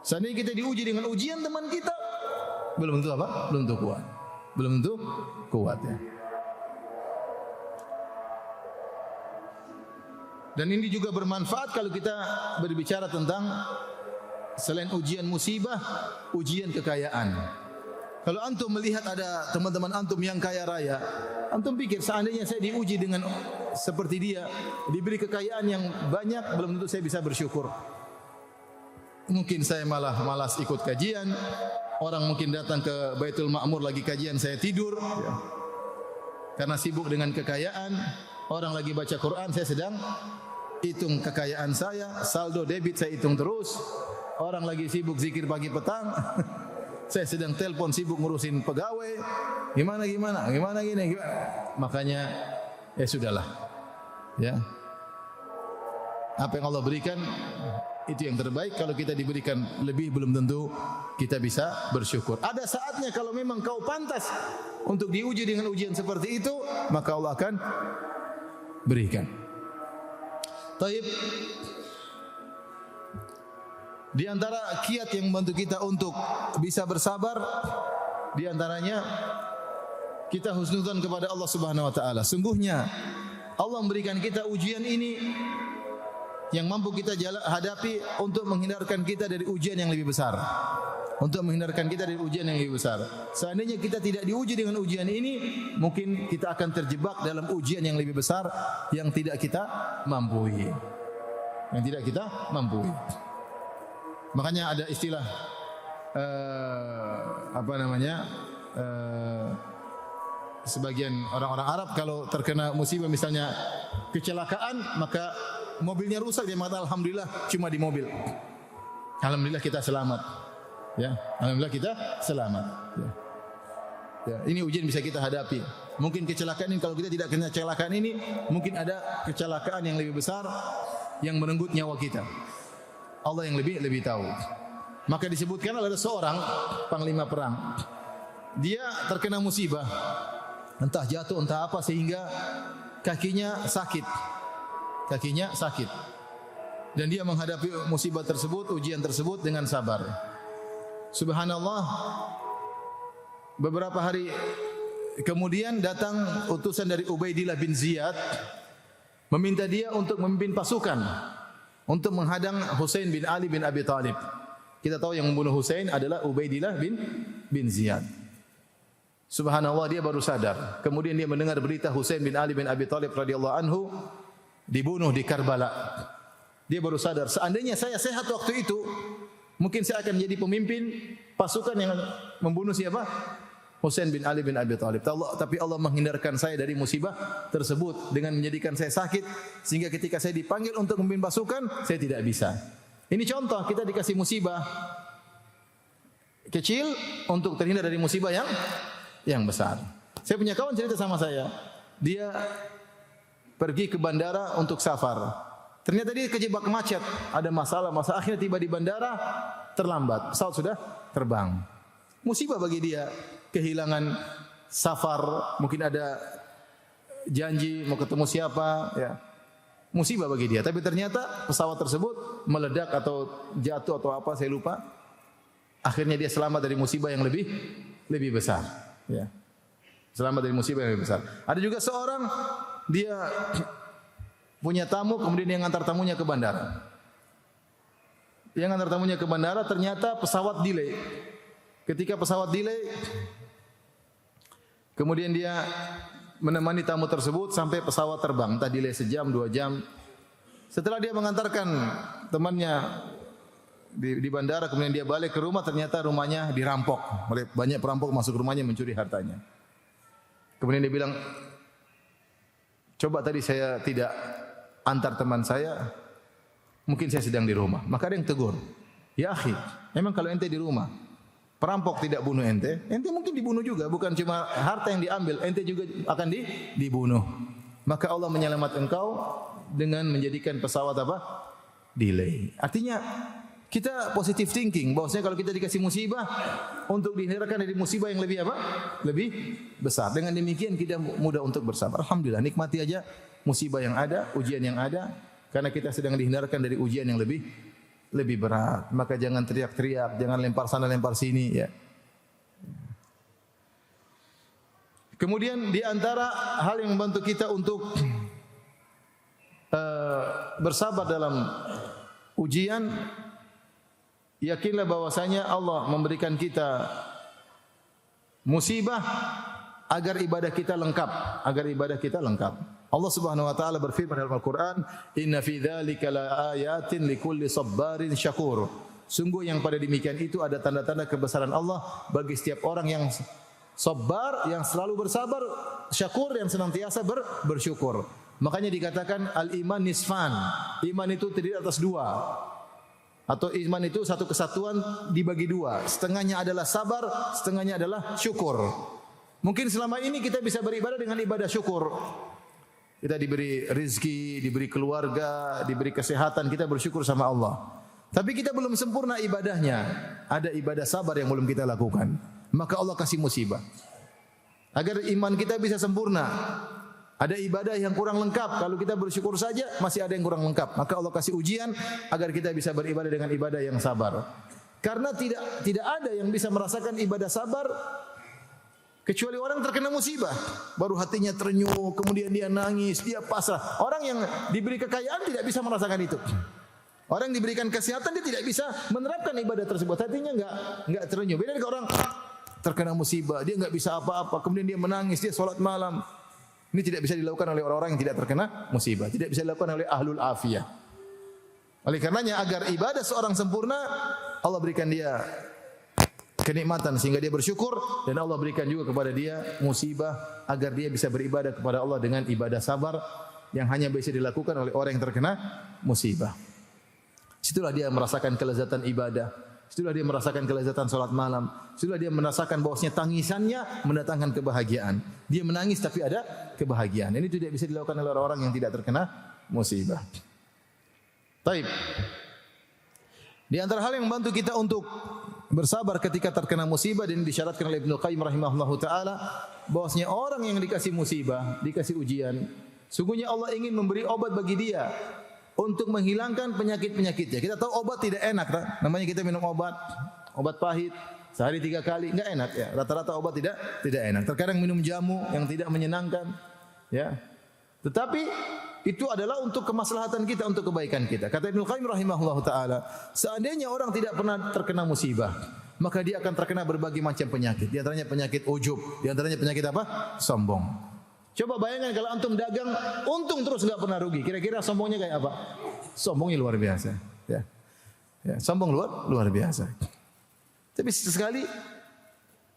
Seandainya kita diuji dengan ujian teman kita, belum tentu apa? Belum tentu kuat. Belum tentu kuat, ya. Dan ini juga bermanfaat kalau kita berbicara tentang selain ujian musibah, ujian kekayaan. Kalau antum melihat ada teman-teman antum yang kaya raya, antum pikir seandainya saya diuji dengan seperti dia, diberi kekayaan yang banyak, belum tentu saya bisa bersyukur. Mungkin saya malah malas ikut kajian. Orang mungkin datang ke Baitul Ma'mur lagi kajian, saya tidur, ya. Karena sibuk dengan kekayaan. Orang lagi baca Quran, saya sedang hitung kekayaan saya, saldo debit saya hitung terus. Orang lagi sibuk zikir pagi petang, saya sedang telepon sibuk ngurusin pegawai. Gimana gini. Makanya ya sudahlah, ya. Apa yang Allah berikan itu yang terbaik. Kalau kita diberikan lebih, belum tentu kita bisa bersyukur. Ada saatnya kalau memang kau pantas untuk diuji dengan ujian seperti itu, maka Allah akan berikan. Taib. Di antara kiat yang membantu kita untuk bisa bersabar, di antaranya kita husnudzan kepada Allah Subhanahu wa taala. Sungguhnya Allah memberikan kita ujian ini yang mampu kita hadapi untuk menghindarkan kita dari ujian yang lebih besar. untuk menghindarkan kita dari ujian yang lebih besar. Seandainya kita tidak diuji dengan ujian ini, mungkin kita akan terjebak dalam ujian yang lebih besar yang tidak kita mampu. Yang tidak kita mampu. Makanya ada istilah sebagian orang-orang Arab kalau terkena musibah misalnya kecelakaan, maka mobilnya rusak, dia mengatakan alhamdulillah cuma di mobil. Alhamdulillah kita selamat. Ya, alhamdulillah kita selamat. Ya. Ya, ini ujian bisa kita hadapi. Mungkin kecelakaan ini, kalau kita tidak kena kecelakaan ini, mungkin ada kecelakaan yang lebih besar yang merenggut nyawa kita. Allah yang lebih tahu. Maka disebutkan ada seorang panglima perang. Dia terkena musibah, entah jatuh entah apa, sehingga kakinya sakit. Dan dia menghadapi musibah tersebut, ujian tersebut dengan sabar. Subhanallah, beberapa hari kemudian datang utusan dari Ubaidillah bin Ziyad meminta dia untuk memimpin pasukan untuk menghadang Husain bin Ali bin Abi Thalib. Kita tahu yang membunuh Husain adalah Ubaidillah bin Ziyad. Subhanallah, dia baru sadar. Kemudian dia mendengar berita Husain bin Ali bin Abi Thalib radhiyallahu anhu dibunuh di Karbala. Dia baru sadar, seandainya saya sehat waktu itu, mungkin saya akan menjadi pemimpin pasukan yang membunuh siapa? Husain bin Ali bin Abi Thalib. Tapi Allah menghindarkan saya dari musibah tersebut dengan menjadikan saya sakit, sehingga ketika saya dipanggil untuk memimpin pasukan, saya tidak bisa. Ini contoh, kita dikasih musibah kecil untuk terhindar dari musibah yang besar. Saya punya kawan cerita sama saya, dia pergi ke bandara untuk safar. Ternyata dia kejebak macet, ada masalah, akhirnya tiba di bandara terlambat, pesawat sudah terbang. Musibah bagi dia, kehilangan safar, mungkin ada janji mau ketemu siapa, ya. Musibah bagi dia. Tapi ternyata pesawat tersebut meledak atau jatuh atau apa, saya lupa. Akhirnya dia selamat dari musibah yang lebih besar, ya. Selamat dari musibah yang lebih besar. Ada juga seorang, dia punya tamu, kemudian dia ngantar tamunya ke bandara. Dia ngantar tamunya ke bandara, ternyata pesawat delay. Ketika pesawat delay, kemudian dia menemani tamu tersebut sampai pesawat terbang, entah delay sejam, 2 jam. Setelah dia mengantarkan temannya di bandara, kemudian dia balik ke rumah, ternyata rumahnya dirampok. Banyak perampok masuk rumahnya mencuri hartanya. Kemudian dia bilang, coba tadi saya tidak antar teman saya, mungkin saya sedang di rumah. Maka ada yang tegur, ya akhi, memang kalau ente di rumah, perampok tidak bunuh ente mungkin dibunuh juga, bukan cuma harta yang diambil, ente juga akan dibunuh. Maka Allah menyelamatkan engkau dengan menjadikan pesawat delay. Artinya kita positive thinking, bahwasanya kalau kita dikasih musibah, untuk dihindarkan dari musibah yang lebih besar. Dengan demikian kita mudah untuk bersabar. Alhamdulillah, nikmati aja musibah yang ada, ujian yang ada, karena kita sedang dihindarkan dari ujian yang lebih berat. Maka jangan teriak-teriak, jangan lempar sana lempar sini, ya. Kemudian di antara hal yang membantu kita untuk bersabar dalam ujian, yakinlah bahwasanya Allah memberikan kita musibah agar ibadah kita lengkap. Allah Subhanahu wa taala berfirman dalam Al-Qur'an, "Inna fi dzalika laayatin likulli sabbarin syakur." Sungguh yang pada demikian itu ada tanda-tanda kebesaran Allah bagi setiap orang yang sabar, yang selalu bersabar, syakur, yang senantiasa bersyukur. Makanya dikatakan al-iman nisfan. Iman itu terdiri atas 2. Atau iman itu satu kesatuan dibagi 2. Setengahnya adalah sabar, setengahnya adalah syukur. Mungkin selama ini kita bisa beribadah dengan ibadah syukur. Kita diberi rezeki, diberi keluarga, diberi kesehatan, kita bersyukur sama Allah. Tapi kita belum sempurna ibadahnya. Ada ibadah sabar yang belum kita lakukan. Maka Allah kasih musibah. Agar iman kita bisa sempurna. Ada ibadah yang kurang lengkap. Kalau kita bersyukur saja, masih ada yang kurang lengkap. Maka Allah kasih ujian agar kita bisa beribadah dengan ibadah yang sabar. Karena tidak ada yang bisa merasakan ibadah sabar kecuali orang terkena musibah, baru hatinya terenyuh, kemudian dia nangis, dia pasrah. Orang yang diberi kekayaan tidak bisa merasakan itu. Orang yang diberikan kesehatan dia tidak bisa menerapkan ibadah tersebut. Hatinya enggak terenyuh. Beda dengan orang terkena musibah, dia enggak bisa apa-apa, kemudian dia menangis, dia salat malam. Ini tidak bisa dilakukan oleh orang-orang yang tidak terkena musibah, tidak bisa dilakukan oleh ahlul afiyah. Oleh karenanya agar ibadah seorang sempurna, Allah berikan dia kenikmatan sehingga dia bersyukur, dan Allah berikan juga kepada dia musibah agar dia bisa beribadah kepada Allah dengan ibadah sabar yang hanya bisa dilakukan oleh orang yang terkena musibah. Situlah dia merasakan kelezatan ibadah. Situlah dia merasakan kelezatan salat malam. Situlah dia merasakan bahwasanya tangisannya mendatangkan kebahagiaan. Dia menangis tapi ada kebahagiaan. Ini tidak bisa dilakukan oleh orang yang tidak terkena musibah. Taib. Di antara hal yang membantu kita untuk bersabar ketika terkena musibah, dan disyaratkan oleh Ibnu Qayyim rahimahullahu taala, bahwasanya orang yang dikasih musibah, dikasih ujian, sungguhnya Allah ingin memberi obat bagi dia untuk menghilangkan penyakit-penyakitnya. Kita tahu obat tidak enak, tak? Namanya kita minum obat pahit sehari 3 kali, enggak enak ya. Rata-rata obat tidak enak. Terkadang minum jamu yang tidak menyenangkan, ya. Tetapi itu adalah untuk kemaslahatan kita, untuk kebaikan kita. Kata Ibnu Qayyim rahimahullahu taala, seandainya orang tidak pernah terkena musibah, maka dia akan terkena berbagai macam penyakit. Di antaranya penyakit ujub, di antaranya penyakit apa? Sombong. Coba bayangkan kalau antum dagang untung terus enggak pernah rugi. Kira-kira sombongnya kayak apa? Sombongnya luar biasa, ya. Ya, sombong luar biasa. Tapi sekali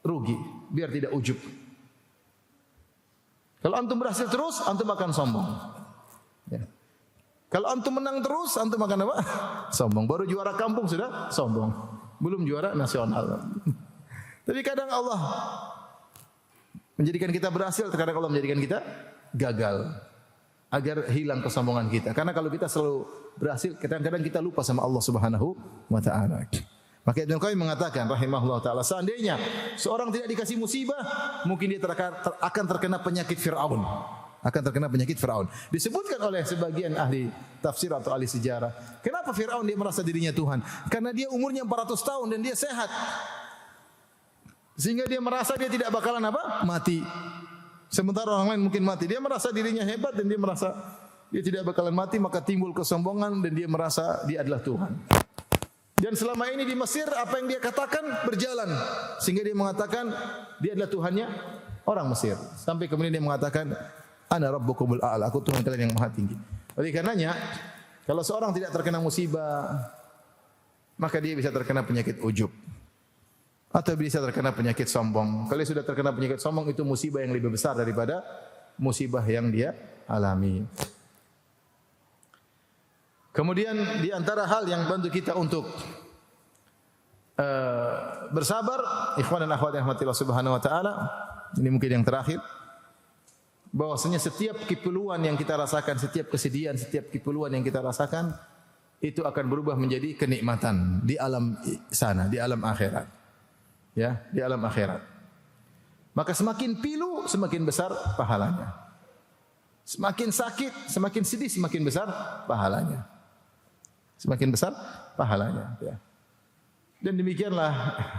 rugi biar tidak ujub. Kalau antum berhasil terus, antum akan sombong. Ya. Kalau antum menang terus, antum akan apa? Sombong. Baru juara kampung sudah sombong. Belum juara nasional. Tapi kadang Allah menjadikan kita berhasil, terkadang Allah menjadikan kita gagal agar hilang kesombongan kita. Karena kalau kita selalu berhasil, kadang-kadang kita lupa sama Allah Subhanahu wa taala. Maka Ibnu Qayyim mengatakan rahimahullah taala, seandainya seorang tidak dikasih musibah, mungkin dia akan terkena penyakit Firaun. Akan terkena penyakit Firaun. Disebutkan oleh sebagian ahli tafsir atau ahli sejarah, kenapa Firaun dia merasa dirinya Tuhan? Karena dia umurnya 400 tahun dan dia sehat. Sehingga dia merasa dia tidak bakalan apa? Mati. Sementara orang lain mungkin mati. Dia merasa dirinya hebat dan dia merasa dia tidak bakalan mati, maka timbul kesombongan dan dia merasa dia adalah Tuhan. Dan selama ini di Mesir apa yang dia katakan berjalan, sehingga dia mengatakan dia adalah Tuhannya orang Mesir. Sampai kemudian dia mengatakan, ana rabbukumul a'la, aku Tuhan kalian yang maha tinggi. Oleh karenanya, kalau seorang tidak terkena musibah, maka dia bisa terkena penyakit ujub. Atau bisa terkena penyakit sombong. Kalau sudah terkena penyakit sombong, itu musibah yang lebih besar daripada musibah yang dia alami. Kemudian di antara hal yang bantu kita untuk bersabar, ikhwan dan akhwat yang rahmatillah subhanahu wa ta'ala, ini mungkin yang terakhir, bahwasanya setiap kepiluan yang kita rasakan, setiap kesedihan, setiap kepiluan yang kita rasakan, itu akan berubah menjadi kenikmatan di alam sana, di alam akhirat. Ya, di alam akhirat. Maka semakin pilu, semakin besar pahalanya. Semakin sakit, semakin sedih, semakin besar pahalanya. Semakin besar pahalanya. Ya. Dan demikianlah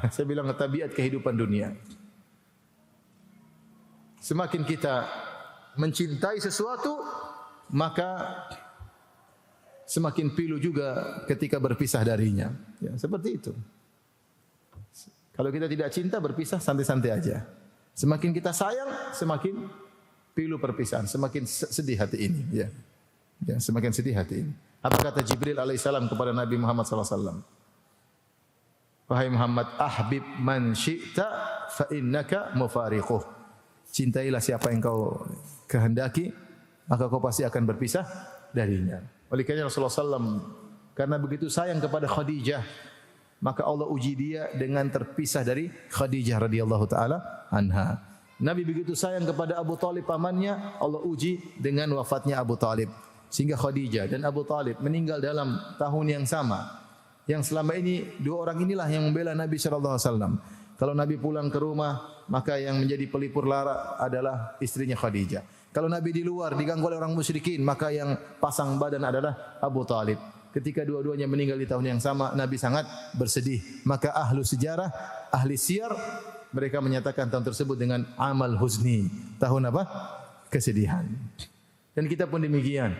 saya bilang tabiat kehidupan dunia. Semakin kita mencintai sesuatu, maka semakin pilu juga ketika berpisah darinya. Ya, seperti itu. Kalau kita tidak cinta, berpisah santai-santai aja. Semakin kita sayang, semakin pilu perpisahan, semakin sedih hati ini. Ya. Ya, semakin sedih hati ini. Apa kata Jibril alaihissalam kepada Nabi Muhammad sallallahu alaihi wasallam? Wahai Muhammad, ahbib man syi'ta fa innaka mufariquh. Cintailah siapa yang kau kehendaki, maka kau pasti akan berpisah darinya. Oleh karena Rasulullah SAW, karena begitu sayang kepada Khadijah, maka Allah uji dia dengan terpisah dari Khadijah radhiyallahu taala anha. Nabi begitu sayang kepada Abu Talib pamannya, Allah uji dengan wafatnya Abu Talib. Sehingga Khadijah dan Abu Talib meninggal dalam tahun yang sama. Yang selama ini dua orang inilah yang membela Nabi sallallahu alaihi wasallam. Kalau Nabi pulang ke rumah, maka yang menjadi pelipur lara adalah istrinya Khadijah. Kalau Nabi di luar diganggu oleh orang musyrikin, maka yang pasang badan adalah Abu Talib. Ketika dua-duanya meninggal di tahun yang sama, Nabi sangat bersedih. Maka ahlu sejarah, ahli siyar, mereka menyatakan tahun tersebut dengan amal huzni. Tahun apa? Kesedihan. Dan kita pun demikian.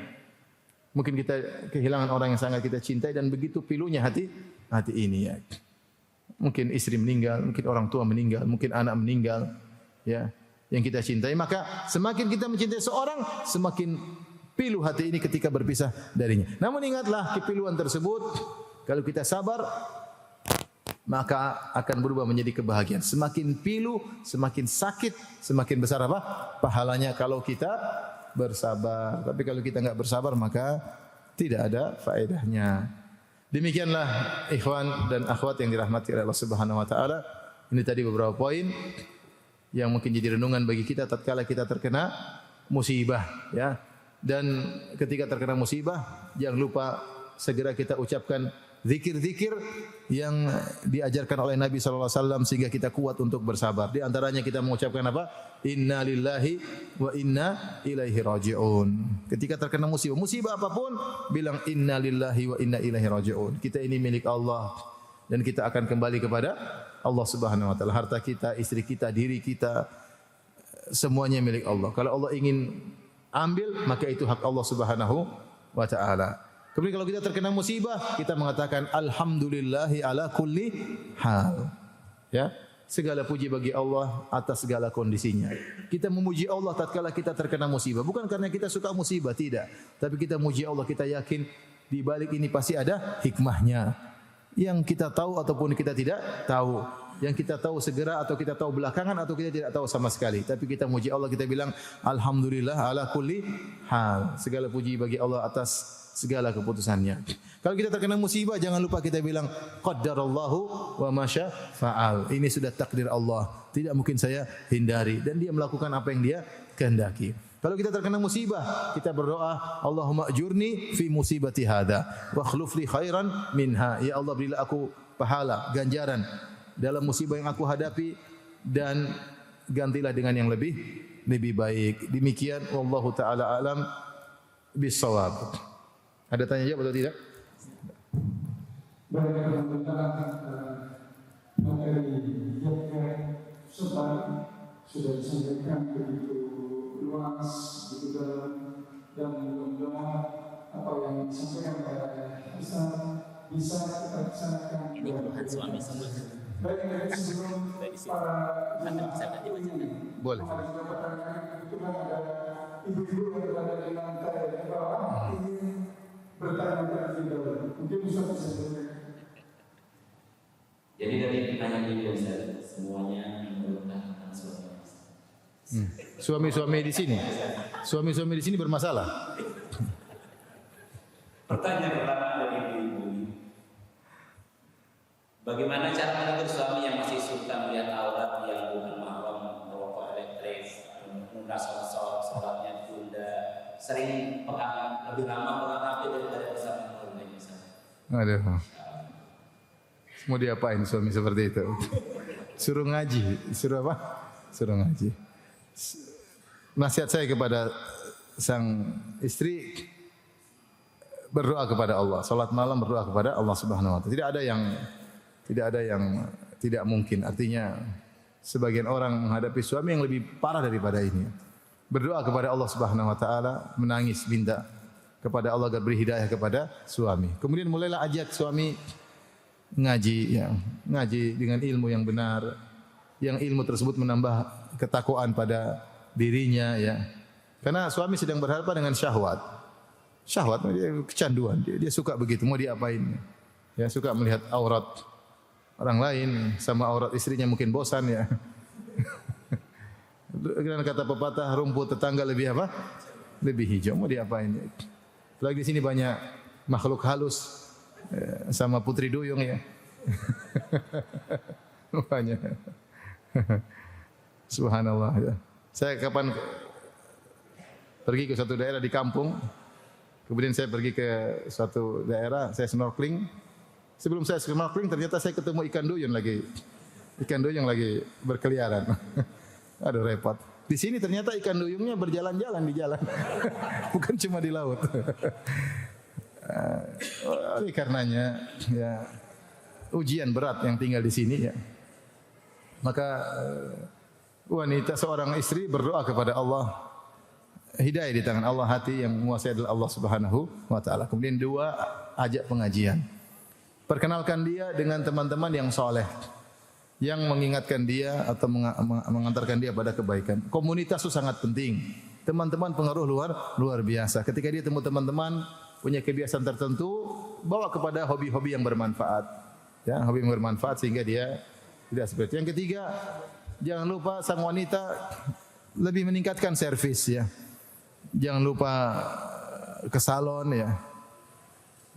Mungkin kita kehilangan orang yang sangat kita cintai dan begitu pilunya hati ini ya. Mungkin istri meninggal, mungkin orang tua meninggal, mungkin anak meninggal, ya, yang kita cintai. Maka semakin kita mencintai seorang, semakin pilu hati ini ketika berpisah darinya. Namun ingatlah kepiluan tersebut, kalau kita sabar, maka akan berubah menjadi kebahagiaan. Semakin pilu, semakin sakit, semakin besar apa? Pahalanya kalau kita bersabar. Tapi kalau kita enggak bersabar, maka tidak ada faedahnya. Demikianlah ikhwan dan akhwat yang dirahmati oleh Allah Subhanahu wa taala. Ini tadi beberapa poin yang mungkin jadi renungan bagi kita tatkala kita terkena musibah, ya. Dan ketika terkena musibah, jangan lupa segera kita ucapkan zikir-zikir yang diajarkan oleh Nabi sallallahu alaihi wasallam sehingga kita kuat untuk bersabar. Di antaranya kita mengucapkan apa? Inna lillahi wa inna ilaihi raji'un. Ketika terkena musibah apapun, bilang inna lillahi wa inna ilaihi raji'un. Kita ini milik Allah dan kita akan kembali kepada Allah Subhanahu wa taala. Harta kita, istri kita, diri kita, semuanya milik Allah. Kalau Allah ingin ambil, maka itu hak Allah Subhanahu wa taala. Kemudian kalau kita terkena musibah, kita mengatakan alhamdulillahi ala kulli hal. Ya, segala puji bagi Allah atas segala kondisinya. Kita memuji Allah tatkala kita terkena musibah, bukan karena kita suka musibah, tidak. Tapi kita memuji Allah, kita yakin di balik ini pasti ada hikmahnya. Yang kita tahu ataupun kita tidak tahu. Yang kita tahu segera atau kita tahu belakangan atau kita tidak tahu sama sekali. Tapi kita memuji Allah, kita bilang alhamdulillah ala kulli hal. Segala puji bagi Allah atas segala keputusannya. Kalau kita terkena musibah, jangan lupa kita bilang qaddarallahu wa masya fa'al. Ini sudah takdir Allah, tidak mungkin saya hindari, dan dia melakukan apa yang dia kehendaki. Kalau kita terkena musibah, kita berdoa, Allahumma ajurni fi musibati hada wa akhluf li khairan minha. Ya Allah, berilah aku pahala, ganjaran dalam musibah yang aku hadapi dan gantilah dengan yang lebih baik. Demikian wallahu taala alam bisawab. Ada tanya jawab atau tidak? Baik, alhamdulillah materi yang sudah disampaikan begitu luas, begitu dalam, dan mudah-mudahan apa yang disampaikan oleh bisa kita laksanakan. Ini keluhan suami sama. Baik, dari sebelum para boleh. Itu kan ada ibu-ibu yang berada di lantai di bawah ingin bertanya terlebih dahulu. Mungkin bisa disampaikan. Jadi dari pertanyaan ini Ustaz, semuanya mengeluhkan tentang suami. Suami-suami di sini. Suami-suami di sini bermasalah. Pertanyaan pertama dari ibu-ibu. Bagaimana cara menegur suami yang masih suka melihat aurat yang bukan mahram, merokok elektrik, menunda sholatnya tunda, sering pegang lebih lama pegang HP daripada bersama keluarganya? Aduh. Mau diapain suami seperti itu? Suruh ngaji, suruh apa? Suruh ngaji. Nasihat saya kepada sang istri, berdoa kepada Allah. Salat malam berdoa kepada Allah Subhanahu wa taala. Tidak ada yang tidak mungkin. Artinya sebagian orang menghadapi suami yang lebih parah daripada ini. Berdoa kepada Allah Subhanahu wa taala, menangis minta kepada Allah agar beri hidayah kepada suami. Kemudian mulailah ajak suami ngaji, ya, ngaji dengan ilmu yang benar, yang ilmu tersebut menambah ketakwaan pada dirinya, ya. Karena suami sedang berhadapan dengan syahwat. Syahwat, dia kecanduan, dia suka begitu, mau diapain? Ya, suka melihat aurat orang lain sama aurat istrinya, mungkin bosan, ya. Dengan kata pepatah, rumput tetangga lebih apa? Lebih hijau, mau diapain? Lagi di sini banyak makhluk halus sama putri duyung, ya. Banyak. Subhanallah, ya. Saya kapan pergi ke suatu daerah di kampung, kemudian saya pergi ke suatu daerah, saya snorkeling. Sebelum saya snorkeling, ternyata saya ketemu ikan duyung lagi berkeliaran. Aduh, repot. Di sini ternyata ikan duyungnya berjalan-jalan di jalan, bukan cuma di laut. Oleh karenanya, ya, ujian berat yang tinggal di sini, ya. Maka wanita, seorang istri berdoa kepada Allah hidayah di tangan Allah, hati yang menguasai adalah Allah Subhanahu wa taala. Kemudian dua, ajak pengajian. Perkenalkan dia dengan teman-teman yang soleh, yang mengingatkan dia atau mengantarkan dia pada kebaikan. Komunitas itu sangat penting. Teman-teman pengaruh luar biasa. Ketika dia temu teman-teman punya kebiasaan tertentu, bawa kepada hobi-hobi yang bermanfaat. Ya, hobi yang bermanfaat sehingga dia tidak seperti. Yang ketiga, jangan lupa sang wanita lebih meningkatkan servis ya. Jangan lupa ke salon ya.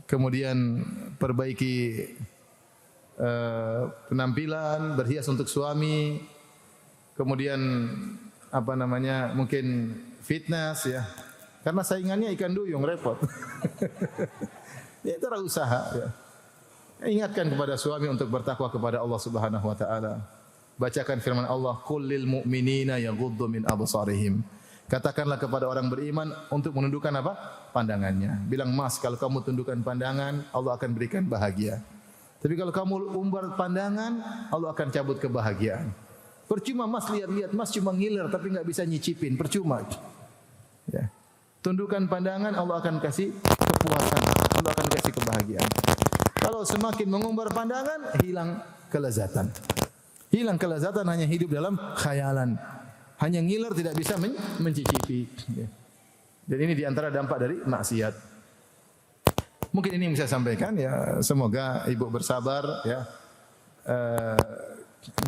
Kemudian perbaiki penampilan, berhias untuk suami. Kemudian apa namanya? Mungkin fitness ya. Karena saingannya ikan duyung repot. Ya itu adalah usaha ya. Ingatkan kepada suami untuk bertakwa kepada Allah Subhanahu wa taala. Bacakan firman Allah, "Qul lil mu'minina yaghuddu min absarihim." Katakanlah kepada orang beriman untuk menundukkan apa? Pandangannya. Bilang, "Mas, kalau kamu tundukkan pandangan, Allah akan berikan bahagia. Tapi kalau kamu umbar pandangan, Allah akan cabut kebahagiaan." Percuma Mas lihat-lihat, Mas cuma ngiler tapi enggak bisa nyicipin, percuma. Ya. Tundukkan pandangan, Allah akan kasih kepuasan, Allah akan kasih kebahagiaan. Kalau semakin mengumbar pandangan, hilang kelezatan. Hilang kelezatan, hanya hidup dalam khayalan. Hanya ngiler, tidak bisa mencicipi. Dan ini diantara dampak dari maksiat. Mungkin ini yang bisa saya sampaikan ya. Semoga ibu bersabar ya.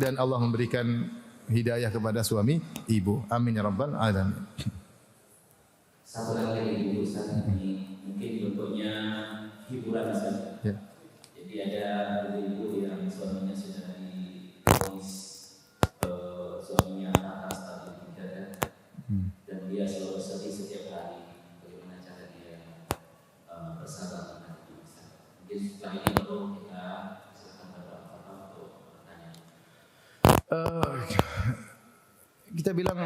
Dan Allah memberikan hidayah kepada suami ibu. Amin ya rabbal alamin. Satu lagi ibu Ustaz, ini mungkin bentuknya hiburan saja. Ya. Jadi ada ibu yang suaminya sudah divonis, suaminya atas tadi tidak, dan dia selalu sedih setiap hari. Bagaimana cara dia bersabar dengan itu? Mungkin setelah ini baru kita silakan berdoa untuk pertanyaan. Kita bilang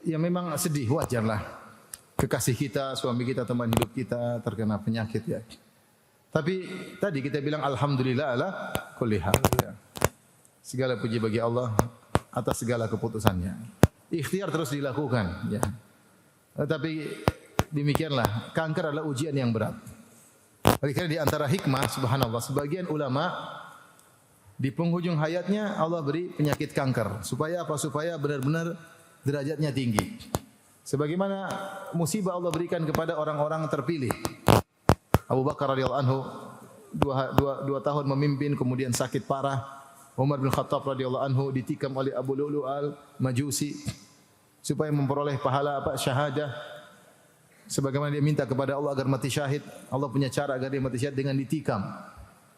ya memang sedih, wajarlah. Kekasih kita, suami kita, teman hidup kita terkena penyakit ya. Tapi tadi kita bilang alhamdulillah ala kulli hal ya. Segala puji bagi Allah atas segala keputusannya. Ikhtiar terus dilakukan ya. Tapi demikianlah, kanker adalah ujian yang berat. Oleh karena di antara hikmah subhanallah, sebagian ulama di penghujung hayatnya Allah beri penyakit kanker. Supaya apa? Supaya benar-benar derajatnya tinggi. Sebagaimana musibah Allah berikan kepada orang-orang terpilih. Abu Bakar radhiyallahu anhu dua tahun memimpin, kemudian sakit parah. Umar bin Khattab radhiyallahu anhu ditikam oleh Abu Lu'lu' al-Majusi supaya memperoleh pahala syahadah. Sebagaimana dia minta kepada Allah agar mati syahid, Allah punya cara agar dia mati syahid dengan ditikam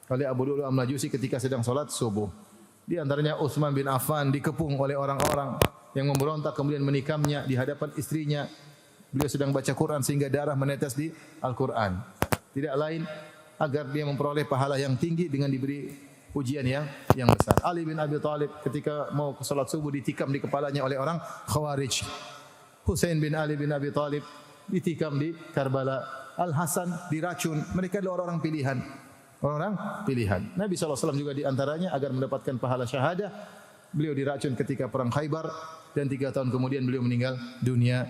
oleh Abu Lu'lu' al-Majusi ketika sedang salat subuh. Di antaranya Utsman bin Affan dikepung oleh orang-orang yang memberontak kemudian menikamnya di hadapan istrinya. Beliau sedang baca Quran sehingga darah menetes di Al-Quran. Tidak lain agar dia memperoleh pahala yang tinggi dengan diberi ujian yang besar. Ali bin Abi Thalib ketika mau ke salat subuh ditikam di kepalanya oleh orang Khawarij. Husain bin Ali bin Abi Thalib ditikam di Karbala. Al-Hasan diracun. Mereka adalah orang-orang pilihan. Orang-orang pilihan. Nabi SAW juga di antaranya agar mendapatkan pahala syahadah. Beliau diracun ketika perang Khaybar dan 3 tahun kemudian beliau meninggal dunia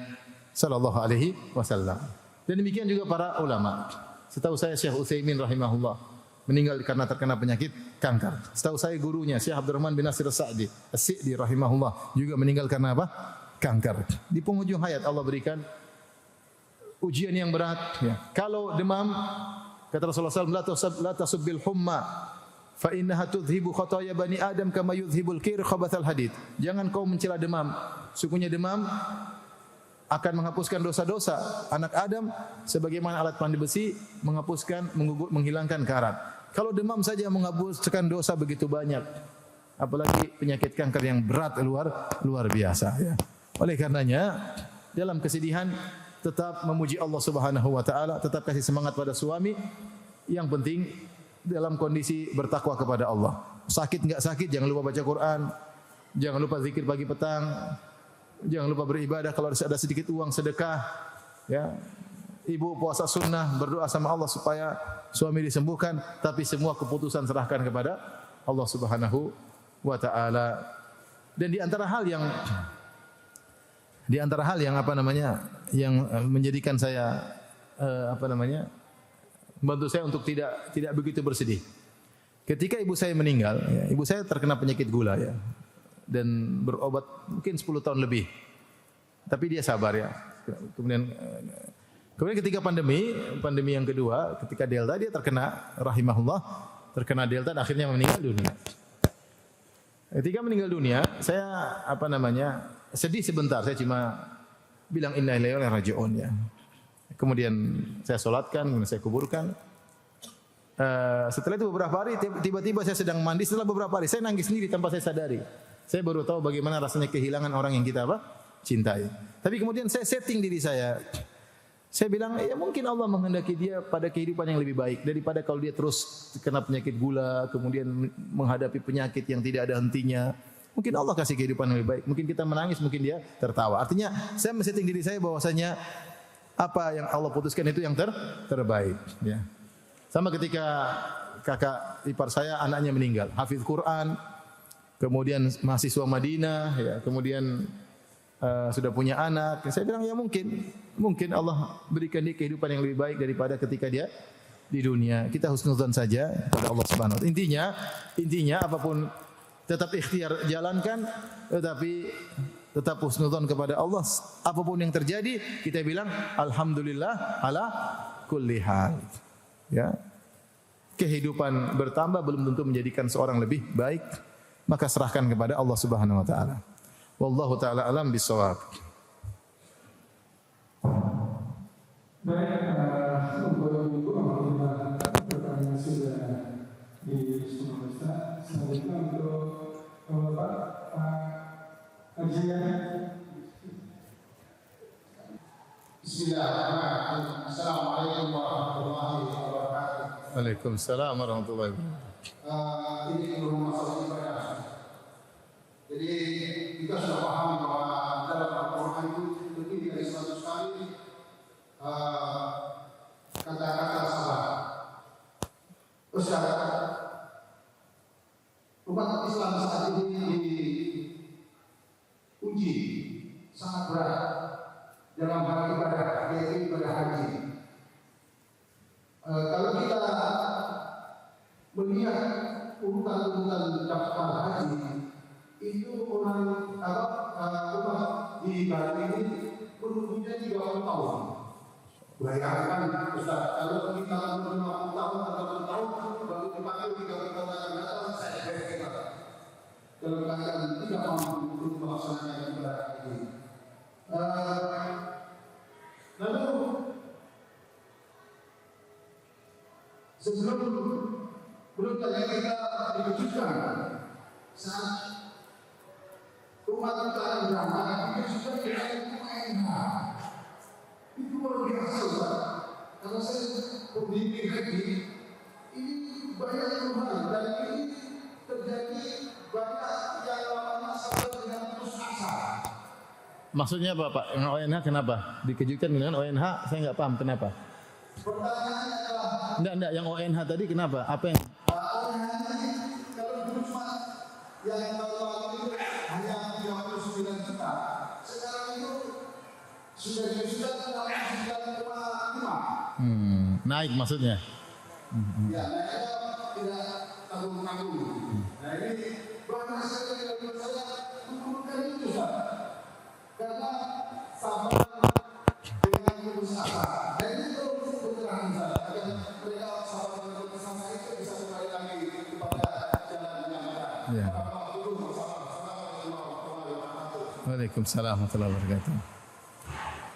sallallahu alaihi wasallam. Dan demikian juga para ulama. Setahu saya Syekh Utsaimin rahimahullah meninggal karena terkena penyakit kanker. Setahu saya gurunya Syekh Abdurrahman bin Nasir As-Sa'di, As-Sa'di rahimahullah juga meninggal karena apa? Kanker. Di penghujung hayat Allah berikan ujian yang berat ya. Kalau demam kata Rasulullah SAW, la tasubbil humma fa innaha tudhibu khataya bani Adam kama yudhibul kir khabathal hadid. Jangan kau mencela demam. Sungguhnya demam akan menghapuskan dosa-dosa anak Adam sebagaimana alat pandai besi menghapuskan, menghilangkan karat. Kalau demam saja menghapuskan dosa begitu banyak, apalagi penyakit kanker yang berat luar biasa ya. Oleh karenanya dalam kesedihan tetap memuji Allah Subhanahu wa taala, tetap kasih semangat pada suami. Yang penting dalam kondisi bertakwa kepada Allah. Sakit enggak sakit jangan lupa baca Quran, jangan lupa zikir pagi petang. Jangan lupa beribadah, kalau ada sedikit uang sedekah ya. Ibu puasa sunnah, berdoa sama Allah supaya suami disembuhkan, tapi semua keputusan serahkan kepada Allah Subhanahu wa taala. Dan di antara hal yang Di antara hal yang yang menjadikan saya membantu saya untuk tidak begitu bersedih. Ketika ibu saya meninggal, ya, ibu saya terkena penyakit gula ya, dan berobat mungkin 10 tahun lebih. Tapi dia sabar ya. Kemudian ketika pandemi yang kedua, ketika Delta dia terkena Delta dan akhirnya meninggal dunia. Ketika meninggal dunia, saya sedih sebentar. Saya cuma bilang inna ilaihi raji'un ya. Kemudian saya solatkan, kemudian saya kuburkan. Setelah itu beberapa hari, tiba-tiba saya sedang mandi. Setelah beberapa hari, saya nangis sendiri tanpa saya sadari. Saya baru tahu bagaimana rasanya kehilangan orang yang kita cintai. Tapi kemudian saya setting diri saya. Saya bilang, ya mungkin Allah menghendaki dia pada kehidupan yang lebih baik daripada kalau dia terus kena penyakit gula, kemudian menghadapi penyakit yang tidak ada hentinya. Mungkin Allah kasih kehidupan yang lebih baik. Mungkin kita menangis, mungkin dia tertawa. Artinya, saya men-setting diri saya bahwasanya apa yang Allah putuskan itu yang terbaik. Ya. Sama ketika kakak ipar saya anaknya meninggal, hafiz Quran, kemudian mahasiswa Madinah, ya, kemudian sudah punya anak. Saya bilang ya mungkin Allah berikan dia kehidupan yang lebih baik daripada ketika dia di dunia. Kita husnuzan saja kepada Allah Subhanahu wa taala. Intinya apapun tetap ikhtiar jalankan, tetapi tetap husnuzan kepada Allah. Apapun yang terjadi, kita bilang alhamdulillah ala kulli hal. Ya. Kehidupan bertambah belum tentu menjadikan seorang lebih baik, maka serahkan kepada Allah Subhanahu wa taala. Wallahu taala alam bisawab. Baik, untuk Ibu alhamdulillah pertanyaan sudah diselesaikan. Selanjutnya untuk Bapak kajian. Bismillahirrahmanirrahim. Assalamualaikum warahmatullahi wabarakatuh. Waalaikumsalam warahmatullahi wabarakatuh. Ini belum masalah ibadah. Jadi kita sudah paham bahwa dalam Al-Quran itu lebih dari 100 kali kata-kata salah. Ustaz, umat Islam saat ini diuji sangat berat dalam hal ibadah, yaitu ibadah haji. Kalau kita melihat urutan-urutan daftar haji, itu umat di Bali ini menunggunya 30 tahun. Bayangkan Ustaz, kalau kita 50 tahun atau 1 tahun baru dipakai 30 tahun akan datang, saya kita dalam keadaan tidak mampu untuk melaksanakan ibadah ini. Lalu belum lagi kita dikejutkan saat umat kita berangkat dikejutkan dengan UNH. Itu luar biasa Ustaz. Kalau saya pembimbing haji, ini banyak perubahan dan ini terjadi banyak yang namanya sampai dengan putus asa. Maksudnya apa Pak? Yang ONH kenapa? Dikejutkan dengan ONH, saya nggak paham kenapa. Pertanyaannya adalah Enggak, yang ONH tadi kenapa? Apa yang ONH ini kalau dulu cuma yang tahun itu hanya 39 juta. Sekarang itu sudah 9,5. naik maksudnya? Ya, naiknya tidak tanggung-tanggung. Nah ini banyak sekali yang menurut saya bukan itu Ustaz. Karena sabar dengan putus asa. Dan itu berterang Ustaz. Agar mereka sabar dengan putus asa itu bisa kembali lagi kepada jalan yang benar. Ya. Waalaikumsalam warahmatullahi wabarakatuh.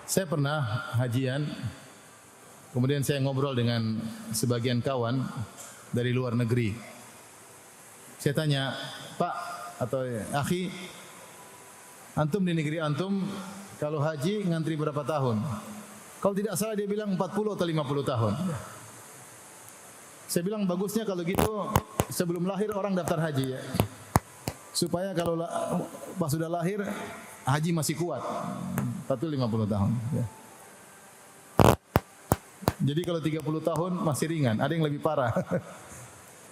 Saya pernah hajian, kemudian saya ngobrol dengan sebagian kawan dari luar negeri. Saya tanya, Pak atau akhi, antum di negeri antum kalau haji ngantri berapa tahun? Kalau tidak salah dia bilang 40 atau 50 tahun. Saya bilang bagusnya kalau gitu sebelum lahir orang daftar haji ya. Supaya kalau pas sudah lahir haji masih kuat. 40-50 tahun ya. Jadi kalau 30 tahun masih ringan, ada yang lebih parah.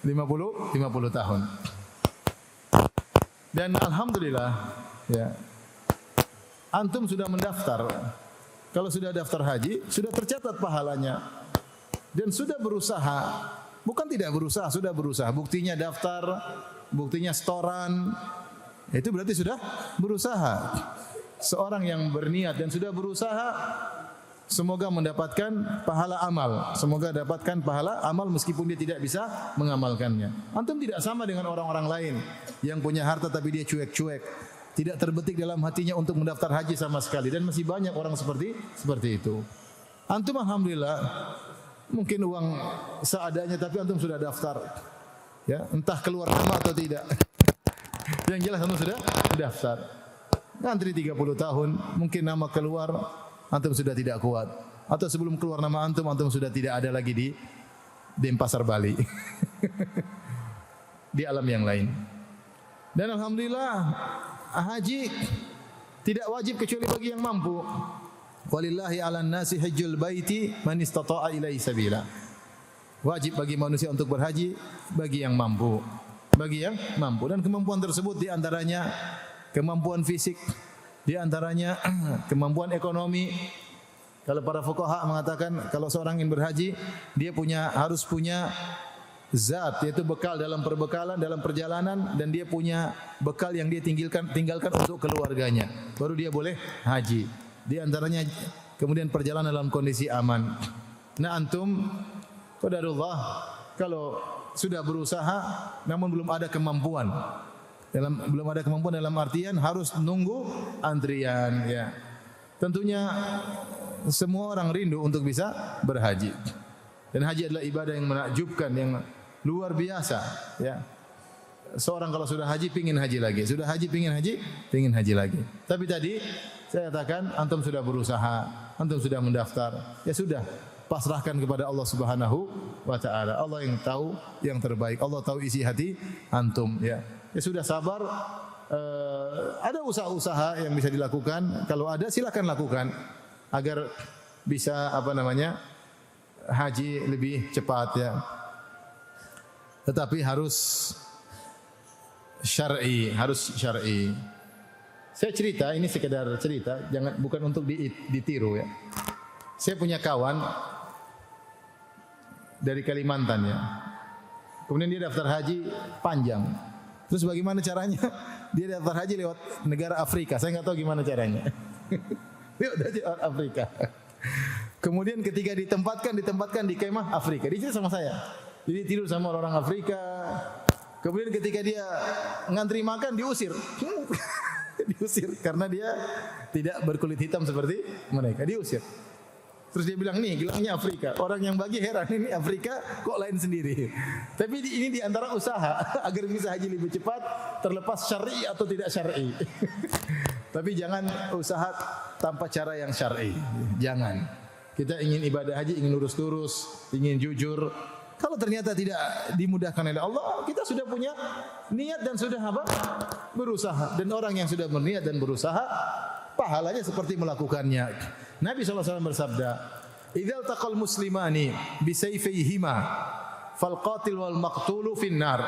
50 tahun. Dan alhamdulillah ya. antum sudah mendaftar. Kalau sudah daftar haji, sudah tercatat pahalanya. Dan sudah berusaha. Bukan tidak berusaha, sudah berusaha. Buktinya daftar, buktinya setoran. Itu berarti sudah berusaha. Seorang yang berniat dan sudah berusaha, semoga mendapatkan pahala amal. Semoga dapatkan pahala amal meskipun dia tidak bisa mengamalkannya. Antum tidak sama dengan orang-orang lain yang punya harta tapi dia cuek-cuek, tidak terbetik dalam hatinya untuk mendaftar haji sama sekali, dan masih banyak orang seperti itu. Antum alhamdulillah mungkin uang seadanya tapi antum sudah daftar. Ya, entah keluar nama atau tidak. Yang jelas antum sudah daftar. Ngantri 30 tahun, mungkin nama keluar, antum sudah tidak kuat. Atau sebelum keluar nama antum sudah tidak ada lagi di Denpasar Bali. Di alam yang lain. Dan alhamdulillah haji tidak wajib kecuali bagi yang mampu. Walillahi 'alan nasi hajjul baiti man istata'a ilaihi sabila. Wajib bagi manusia untuk berhaji bagi yang mampu. Bagi yang mampu, dan kemampuan tersebut di antaranya kemampuan fisik, di antaranya kemampuan ekonomi. Kalau para fuqaha mengatakan kalau seorang ingin berhaji, dia harus punya zat, yaitu bekal dalam perbekalan, dalam perjalanan, dan dia punya bekal yang dia tinggalkan untuk keluarganya. Baru dia boleh haji. Di antaranya kemudian perjalanan dalam kondisi aman. Nah antum, qadarullah, kalau sudah berusaha namun belum ada kemampuan. Belum ada kemampuan dalam artian harus nunggu antrian, ya. Tentunya semua orang rindu untuk bisa berhaji. Dan haji adalah ibadah yang menakjubkan, yang luar biasa, ya. Seorang kalau sudah haji pingin haji lagi, sudah haji pingin haji lagi. Tapi tadi saya katakan antum sudah berusaha, antum sudah mendaftar, ya sudah, pasrahkan kepada Allah Subhanahu wa taala. Allah yang tahu yang terbaik. Allah tahu isi hati antum, ya. Ya sudah, sabar. Ada usaha-usaha yang bisa dilakukan. Kalau ada silakan lakukan agar bisa haji lebih cepat, ya. Tetapi harus syar'i, Saya cerita, ini sekedar cerita, bukan untuk ditiru, ya. Saya punya kawan dari Kalimantan, ya. Kemudian dia daftar haji panjang. Terus bagaimana caranya? Dia daftar haji lewat negara Afrika. Saya nggak tahu gimana caranya. Lewat Afrika. Kemudian ketika ditempatkan di kemah Afrika. Dia cerita sama saya. Jadi tidur sama orang Afrika. Kemudian ketika dia ngantri makan diusir. Diusir karena dia tidak berkulit hitam seperti mereka. Diusir. Terus dia bilang, nih gelangnya Afrika. Orang yang bagi heran, ini Afrika kok lain sendiri. Tapi ini di antara usaha agar bisa haji lebih cepat, terlepas syar'i atau tidak syar'i. Tapi jangan usaha tanpa cara yang syar'i. Jangan. Kita ingin ibadah haji, ingin lurus-lurus, ingin jujur. Kalau ternyata tidak dimudahkan oleh Allah, kita sudah punya niat dan sudah berusaha. Dan orang yang sudah berniat dan berusaha, pahalanya seperti melakukannya. Nabi SAW bersabda, "Idzal taqal muslimani bisayfayhima fal qatil wal maqtulu finnar."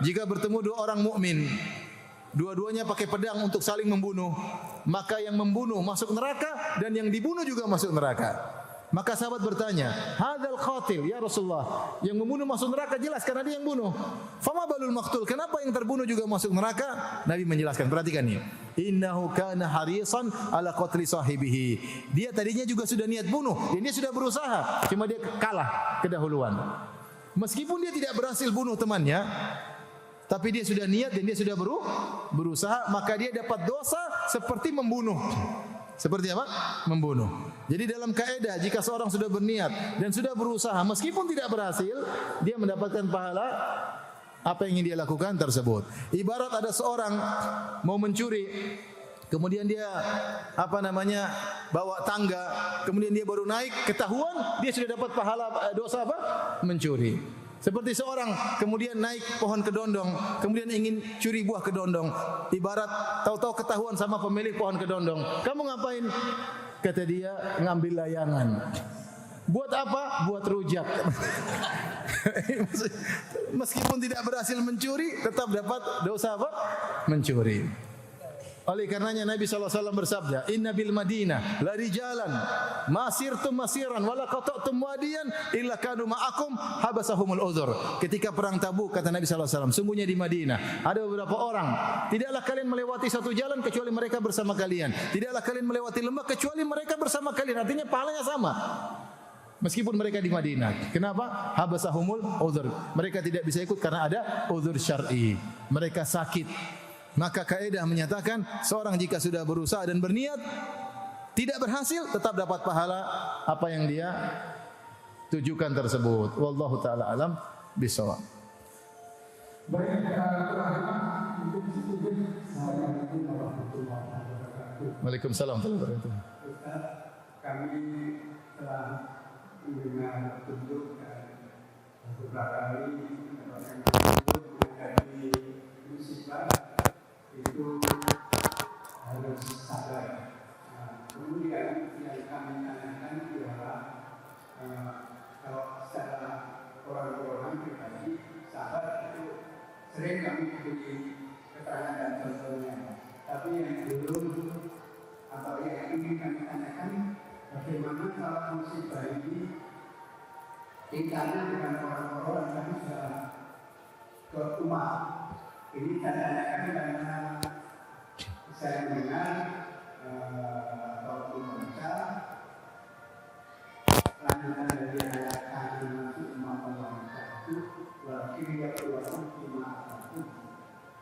Jika bertemu dua orang mukmin, dua-duanya pakai pedang untuk saling membunuh, maka yang membunuh masuk neraka dan yang dibunuh juga masuk neraka. Maka sahabat bertanya, "Hadzal qatil ya Rasulullah, yang membunuh masuk neraka jelas karena dia yang bunuh. Fama balul maqtul, kenapa yang terbunuh juga masuk neraka?" Nabi menjelaskan, perhatikan ini. "Innahu kana harisan ala qatli sahibihi." Dia tadinya juga sudah niat bunuh, dan dia sudah berusaha, cuma dia kalah kedahuluan. Meskipun dia tidak berhasil bunuh temannya, tapi dia sudah niat dan dia sudah berusaha, maka dia dapat dosa seperti membunuh. Seperti apa? Membunuh. Jadi dalam kaidah, jika seorang sudah berniat dan sudah berusaha, meskipun tidak berhasil, dia mendapatkan pahala apa yang ingin dia lakukan tersebut. Ibarat ada seorang mau mencuri, kemudian dia bawa tangga, kemudian dia baru naik, ketahuan, dia sudah dapat pahala dosa apa? Mencuri. Seperti seorang kemudian naik pohon kedondong, kemudian ingin curi buah kedondong. Ibarat tahu-tahu ketahuan sama pemilik pohon kedondong. "Kamu ngapain?" Kata dia, "Ngambil layangan." "Buat apa?" "Buat rujak." Meskipun tidak berhasil mencuri, tetap dapat dosa apa? Mencuri. Oleh karenanya Nabi SAW bersabda, Inna bil Madinah la rijalan masirtum masiran wala qata'tum wadiyan illa kanu ma'akum habasahumul uzur. Ketika perang Tabuk kata Nabi SAW, sungguhnya di Madinah ada beberapa orang, tidaklah kalian melewati satu jalan kecuali mereka bersama kalian. Tidaklah kalian melewati lembah kecuali mereka bersama kalian. Artinya pahalanya sama. Meskipun mereka di Madinah. Kenapa? Habasahumul uzur. Mereka tidak bisa ikut karena ada uzur syar'i. Mereka sakit. Maka kaidah menyatakan seorang jika sudah berusaha dan berniat tidak berhasil tetap dapat pahala apa yang dia tujukan tersebut. Wallahu taala alam bisawab. Baik, terakhir untuk diskusi Assalamualaikum warahmatullahi wabarakatuh. Waalaikumsalam warahmatullahi wabarakatuh. Ustaz, kami telah mendengar petunjuk dan beberapa kali mendapatkan petunjuk mengenai musibah itu harus sabar. Kemudian yang kami tanyakan adalah kalau secara orang-orang pribadi sabar itu sering kami beri keterangan dan contohnya. Tapi yang belum atau yang ingin kami tanyakan bagaimana kalau musibah ini tingkatnya dengan orang-orang kami sudah ke umat. Ini tanyakan karena saya mendengar atau membaca lanjutan dari ayat kalimat umat Allah itu berarti dia keluar itu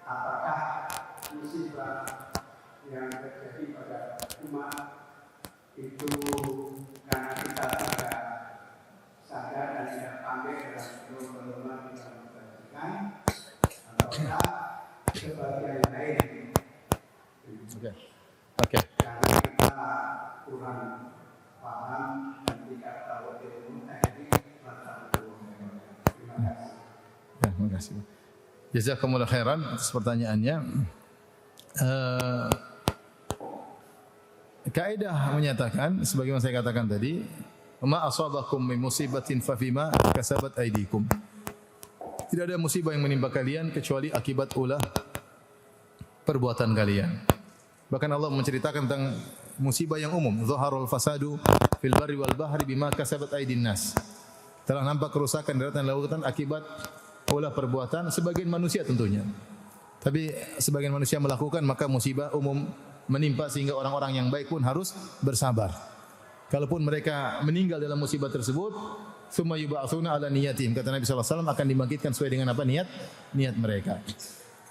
apakah musibah yang terjadi pada umat itu karena kita tidak sadar dan tidak pandai dalam berlomba tidak memperhatikan ataukah sebagian lain? Oke. Karena kita kurang paham dan tidak tahu ilmu teknik tentang terima kasih. Ya, terima kasih. Jazakumullah khairan atas pertanyaannya. Kaidah menyatakan sebagaimana saya katakan tadi, ma asabakum min musibatin fa fima kasabat aydikum. Tidak ada musibah yang menimpa kalian kecuali akibat ulah perbuatan kalian. Bahkan Allah menceritakan tentang musibah yang umum, zaharul fasadu fil barri wal bahri bima kasabat aydin nas. Telah nampak kerusakan di daratan dan lautan akibat ulah perbuatan sebagian manusia tentunya. Tapi sebagian manusia melakukan maka musibah umum menimpa sehingga orang-orang yang baik pun harus bersabar. Kalaupun mereka meninggal dalam musibah tersebut, summa yub'atsuna ala niyatim, kata Nabi sallallahu alaihi wasallam akan dibangkitkan sesuai dengan apa niat mereka.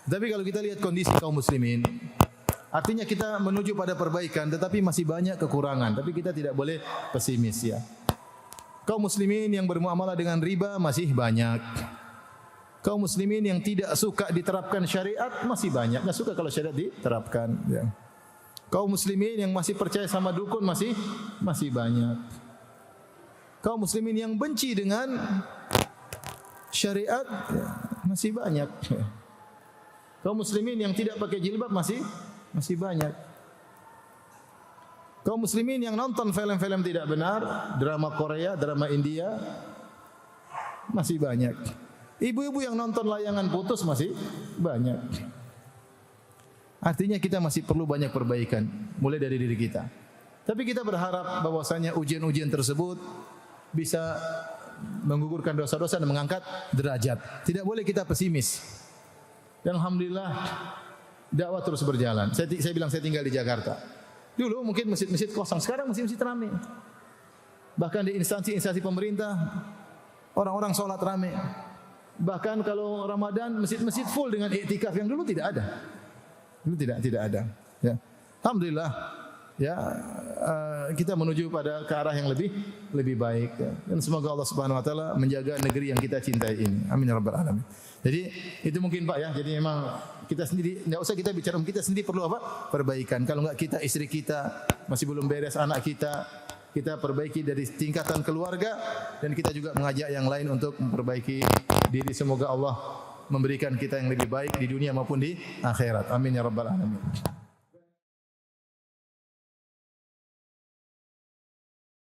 Tapi kalau kita lihat kondisi kaum muslimin, artinya kita menuju pada perbaikan tetapi masih banyak kekurangan, tapi kita tidak boleh pesimis ya. Kaum muslimin yang bermuamalah dengan riba masih banyak. Kaum muslimin yang tidak suka diterapkan syariat masih banyak, enggak suka kalau syariat diterapkan ya. Kaum muslimin yang masih percaya sama dukun masih banyak. Kaum muslimin yang benci dengan syariat ya, masih banyak. Kaum muslimin yang tidak pakai jilbab masih banyak. Kaum muslimin yang nonton film-film tidak benar, drama Korea, drama India masih banyak. Ibu-ibu yang nonton layangan putus masih banyak. Artinya kita masih perlu banyak perbaikan mulai dari diri kita. Tapi kita berharap bahwasanya ujian-ujian tersebut bisa menggugurkan dosa-dosa dan mengangkat derajat. Tidak boleh kita pesimis. Dan alhamdulillah dakwah terus berjalan. Saya bilang saya tinggal di Jakarta. Dulu mungkin masjid-masjid kosong, sekarang masjid-masjid ramai. Bahkan di instansi-instansi pemerintah orang-orang sholat ramai. Bahkan kalau Ramadan masjid-masjid full dengan iktikaf yang dulu tidak ada. Dulu tidak ada. Ya. Alhamdulillah. Ya, kita menuju pada ke arah yang lebih baik ya. Dan semoga Allah Subhanahu wa taala menjaga negeri yang kita cintai ini. Amin ya rabbal alamin. Jadi itu mungkin Pak ya. Jadi memang kita sendiri enggak usah kita bicara kita sendiri perlu apa? Perbaikan. Kalau enggak kita istri kita masih belum beres, anak kita perbaiki dari tingkatan keluarga dan kita juga mengajak yang lain untuk memperbaiki diri. Semoga Allah memberikan kita yang lebih baik di dunia maupun di akhirat. Amin ya rabbal alamin.